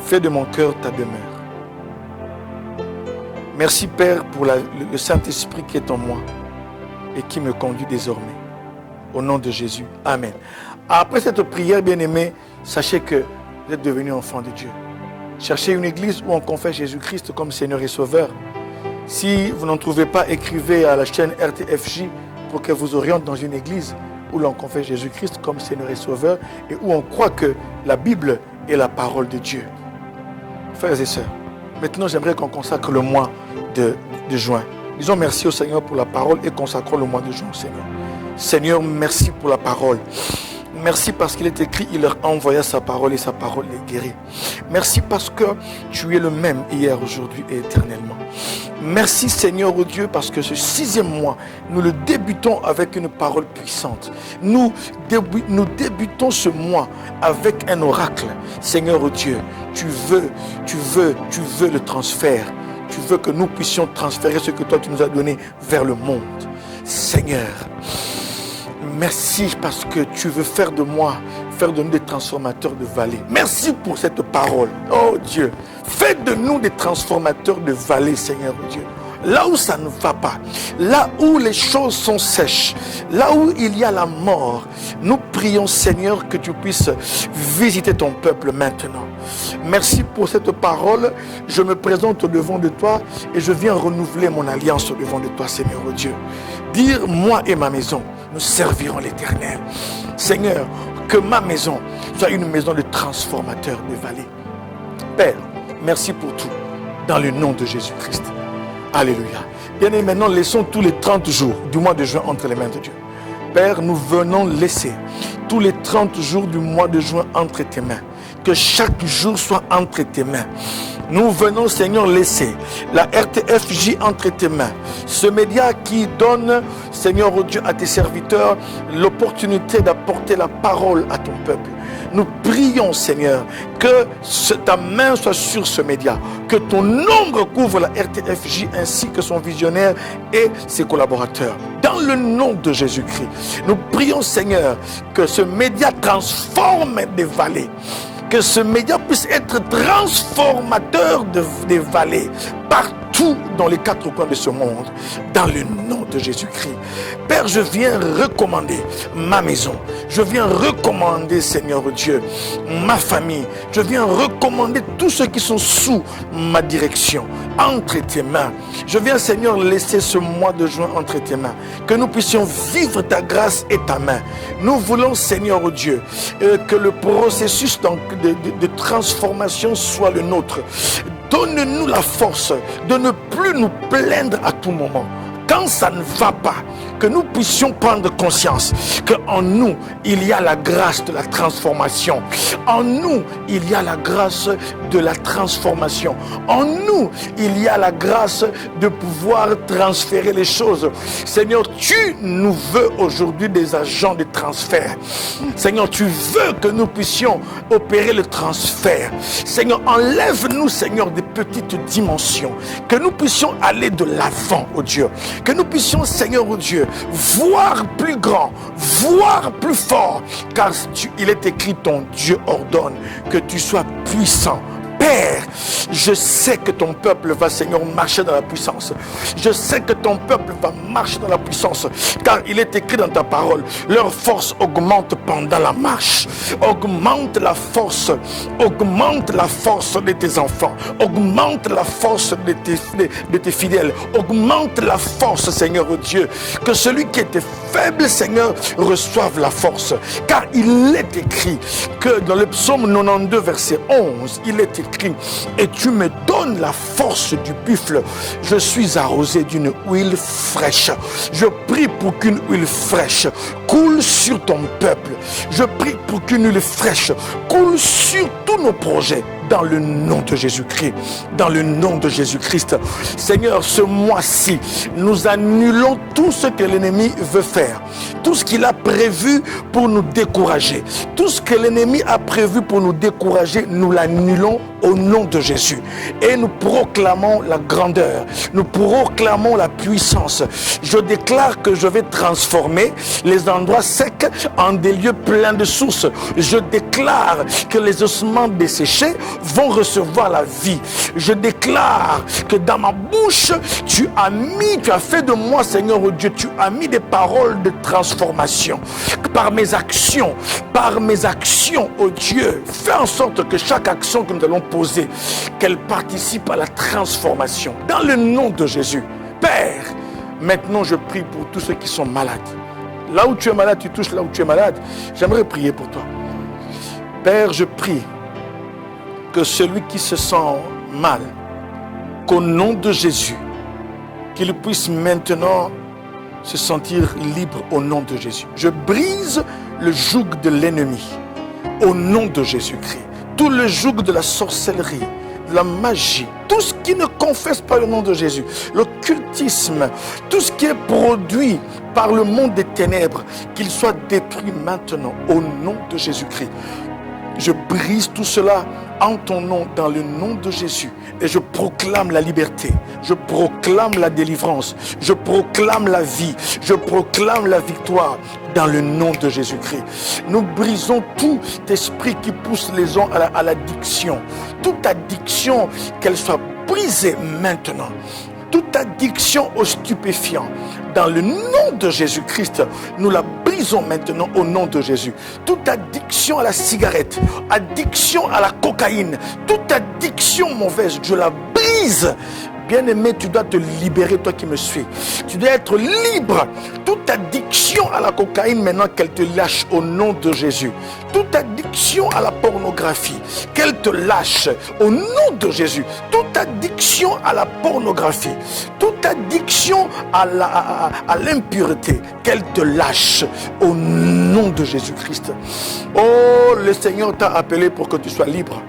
Speaker 1: fais de mon cœur ta demeure. Merci Père pour le Saint-Esprit qui est en moi et qui me conduit désormais. Au nom de Jésus. Amen. Après cette prière, bien-aimés, sachez que vous êtes devenus enfants de Dieu. Cherchez une église où on confesse Jésus-Christ comme Seigneur et Sauveur. Si vous n'en trouvez pas, écrivez à la chaîne RTFJ pour qu'elle vous oriente dans une église où l'on confesse Jésus-Christ comme Seigneur et Sauveur et où on croit que la Bible est la parole de Dieu. Frères et sœurs, maintenant j'aimerais qu'on consacre le mois de juin. Disons merci au Seigneur pour la parole et consacrons le mois de juin au Seigneur. Seigneur, merci pour la parole. Merci parce qu'il est écrit, il leur envoya sa parole et sa parole les guérit. Merci parce que tu es le même hier, aujourd'hui et éternellement. Merci Seigneur oh Dieu parce que ce 6e mois, nous le débutons avec une parole puissante. Nous débutons ce mois avec un oracle. Seigneur oh Dieu, tu veux le transfert. Tu veux que nous puissions transférer ce que toi tu nous as donné vers le monde. Seigneur, merci parce que tu veux faire de nous des transformateurs de vallées. Merci pour cette parole. Oh Dieu, fais de nous des transformateurs de vallées, Seigneur Dieu. Là où ça ne va pas, là où les choses sont sèches, là où il y a la mort, nous prions Seigneur que tu puisses visiter ton peuple maintenant. Merci pour cette parole. Je me présente au devant de toi et je viens renouveler mon alliance au devant de toi, Seigneur Dieu. Dire, moi et ma maison, nous servirons l'Éternel. Seigneur, que ma maison soit une maison de transformateur de vallées. Père, merci pour tout. Dans le nom de Jésus-Christ. Alléluia. Bien et maintenant, laissons tous les 30 jours du mois de juin entre les mains de Dieu. Père, nous venons laisser tous les 30 jours du mois de juin entre tes mains. Que chaque jour soit entre tes mains. Nous venons, Seigneur, laisser la RTFJ entre tes mains. Ce média qui donne, Seigneur, oh Dieu, à tes serviteurs l'opportunité d'apporter la parole à ton peuple. Nous prions, Seigneur, que ta main soit sur ce média, que ton ombre couvre la RTFJ ainsi que son visionnaire et ses collaborateurs. Dans le nom de Jésus-Christ, nous prions, Seigneur, que ce média transforme des vallées. Que ce média puisse être transformateur des vallées partout dans les 4 coins de ce monde, dans le nom de Jésus-Christ. Père, je viens recommander ma maison, je viens recommander, Seigneur Dieu, ma famille, je viens recommander tous ceux qui sont sous ma direction, entre tes mains. Je viens, Seigneur, laisser ce mois de juin entre tes mains, que nous puissions vivre ta grâce et ta main. Nous voulons, Seigneur Dieu, que le processus de transformation soit le nôtre. Donne-nous la force de ne plus nous plaindre à tout moment. quand ça ne va pas, que nous puissions prendre conscience qu'en nous, il y a la grâce de la transformation. En nous, il y a la grâce de la transformation. En nous, il y a la grâce de pouvoir transférer les choses. Seigneur, tu nous veux aujourd'hui des agents de transfert. Seigneur, tu veux que nous puissions opérer le transfert. Seigneur, enlève-nous, Seigneur, des petites dimensions. Que nous puissions aller de l'avant, oh Dieu. Que nous puissions, Seigneur, oh Dieu, voir plus grand, voir plus fort. Car il est écrit, ton Dieu ordonne que tu sois puissant. Père, je sais que ton peuple va, Seigneur, marcher dans la puissance. Je sais que ton peuple va marcher dans la puissance. Car il est écrit dans ta parole, leur force augmente pendant la marche. Augmente la force de tes enfants. Augmente la force de tes fidèles. Augmente la force, Seigneur Dieu. Que celui qui était faible, Seigneur, reçoive la force. Car il est écrit que dans le psaume 92, verset 11, il est écrit, et tu me donnes la force du buffle. Je suis arrosé d'une huile fraîche. Je prie pour qu'une huile fraîche coule sur ton peuple. Je prie pour qu'une huile fraîche coule sur tous nos projets. Dans le nom de Jésus-Christ. Dans le nom de Jésus-Christ. Seigneur, ce mois-ci, nous annulons tout ce que l'ennemi veut faire. Tout ce qu'il a prévu pour nous décourager. Tout ce que l'ennemi a prévu pour nous décourager, nous l'annulons au nom de Jésus. Et nous proclamons la grandeur. Nous proclamons la puissance. Je déclare que je vais transformer les endroits secs en des lieux pleins de sources. Je déclare que les ossements desséchés vont recevoir la vie. Je déclare que dans ma bouche, tu as fait de moi, Seigneur Dieu, tu as mis des paroles de transformation. Par mes actions, oh Dieu, fais en sorte que chaque action que nous allons poser, qu'elle participe à la transformation. Dans le nom de Jésus. Père, maintenant je prie pour tous ceux qui sont malades. Là où tu es malade, tu touches là où tu es malade. J'aimerais prier pour toi. Père, je prie que celui qui se sent mal, qu'au nom de Jésus, qu'il puisse maintenant se sentir libre au nom de Jésus. Je brise le joug de l'ennemi au nom de Jésus-Christ. Tout le joug de la sorcellerie, de la magie, tout ce qui ne confesse pas le nom de Jésus, l'occultisme, tout ce qui est produit par le monde des ténèbres, qu'il soit détruit maintenant au nom de Jésus-Christ. Je brise tout cela en ton nom, dans le nom de Jésus. Et je proclame la liberté. Je proclame la délivrance. Je proclame la vie. Je proclame la victoire dans le nom de Jésus-Christ. Nous brisons tout esprit qui pousse les gens à l'addiction. Toute addiction, qu'elle soit brisée maintenant. Toute addiction aux stupéfiants, dans le nom de Jésus-Christ, nous la brisons maintenant au nom de Jésus. Toute addiction à la cigarette, addiction à la cocaïne, toute addiction mauvaise, je la brise. Bien-aimé, tu dois te libérer, toi qui me suis. Tu dois être libre. Toute addiction à la cocaïne, maintenant qu'elle te lâche au nom de Jésus. Toute addiction à la pornographie, qu'elle te lâche au nom de Jésus. Toute addiction à la pornographie, toute addiction à l'impureté, qu'elle te lâche au nom de Jésus-Christ. Oh, le Seigneur t'a appelé pour que tu sois libre.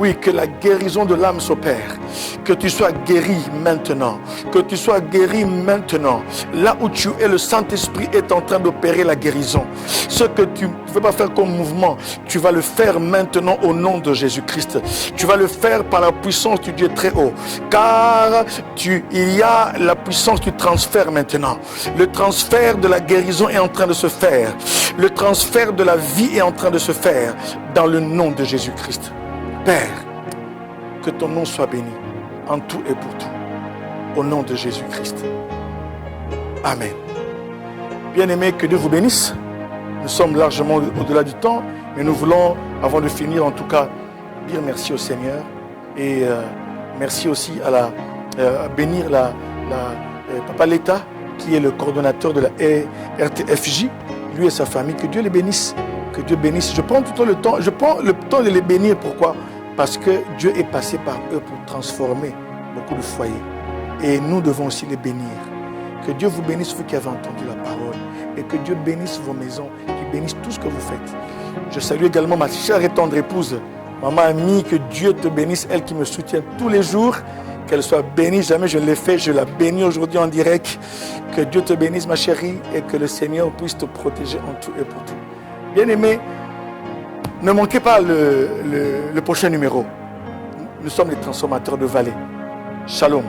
Speaker 1: Oui, que la guérison de l'âme s'opère. Que tu sois guéri maintenant. Que tu sois guéri maintenant. Là où tu es, le Saint-Esprit est en train d'opérer la guérison. Ce que tu ne veux pas faire comme mouvement, tu vas le faire maintenant au nom de Jésus-Christ. Tu vas le faire par la puissance du Dieu très haut. Car il y a la puissance du transfert maintenant. Le transfert de la guérison est en train de se faire. Le transfert de la vie est en train de se faire dans le nom de Jésus-Christ. Père, que ton nom soit béni en tout et pour tout, au nom de Jésus-Christ. Amen. Bien-aimés, que Dieu vous bénisse. Nous sommes largement au-delà du temps, mais nous voulons, avant de finir, en tout cas, dire merci au Seigneur et merci aussi à bénir Papa Leta, qui est le coordonnateur de la RTFJ, lui et sa famille. Que Dieu les bénisse. Que Dieu bénisse. Je prends le temps de les bénir. Pourquoi? Parce que Dieu est passé par eux pour transformer beaucoup de foyers. Et nous devons aussi les bénir. Que Dieu vous bénisse, vous qui avez entendu la parole. Et que Dieu bénisse vos maisons, qu'il bénisse tout ce que vous faites. Je salue également ma chère et tendre épouse, maman Amie, que Dieu te bénisse, elle qui me soutient tous les jours. Qu'elle soit bénie, jamais je ne l'ai fait, je la bénis aujourd'hui en direct. Que Dieu te bénisse, ma chérie, et que le Seigneur puisse te protéger en tout et pour tout. Bien-aimés, ne manquez pas le prochain numéro. Nous sommes les transformateurs de Vallée. Shalom.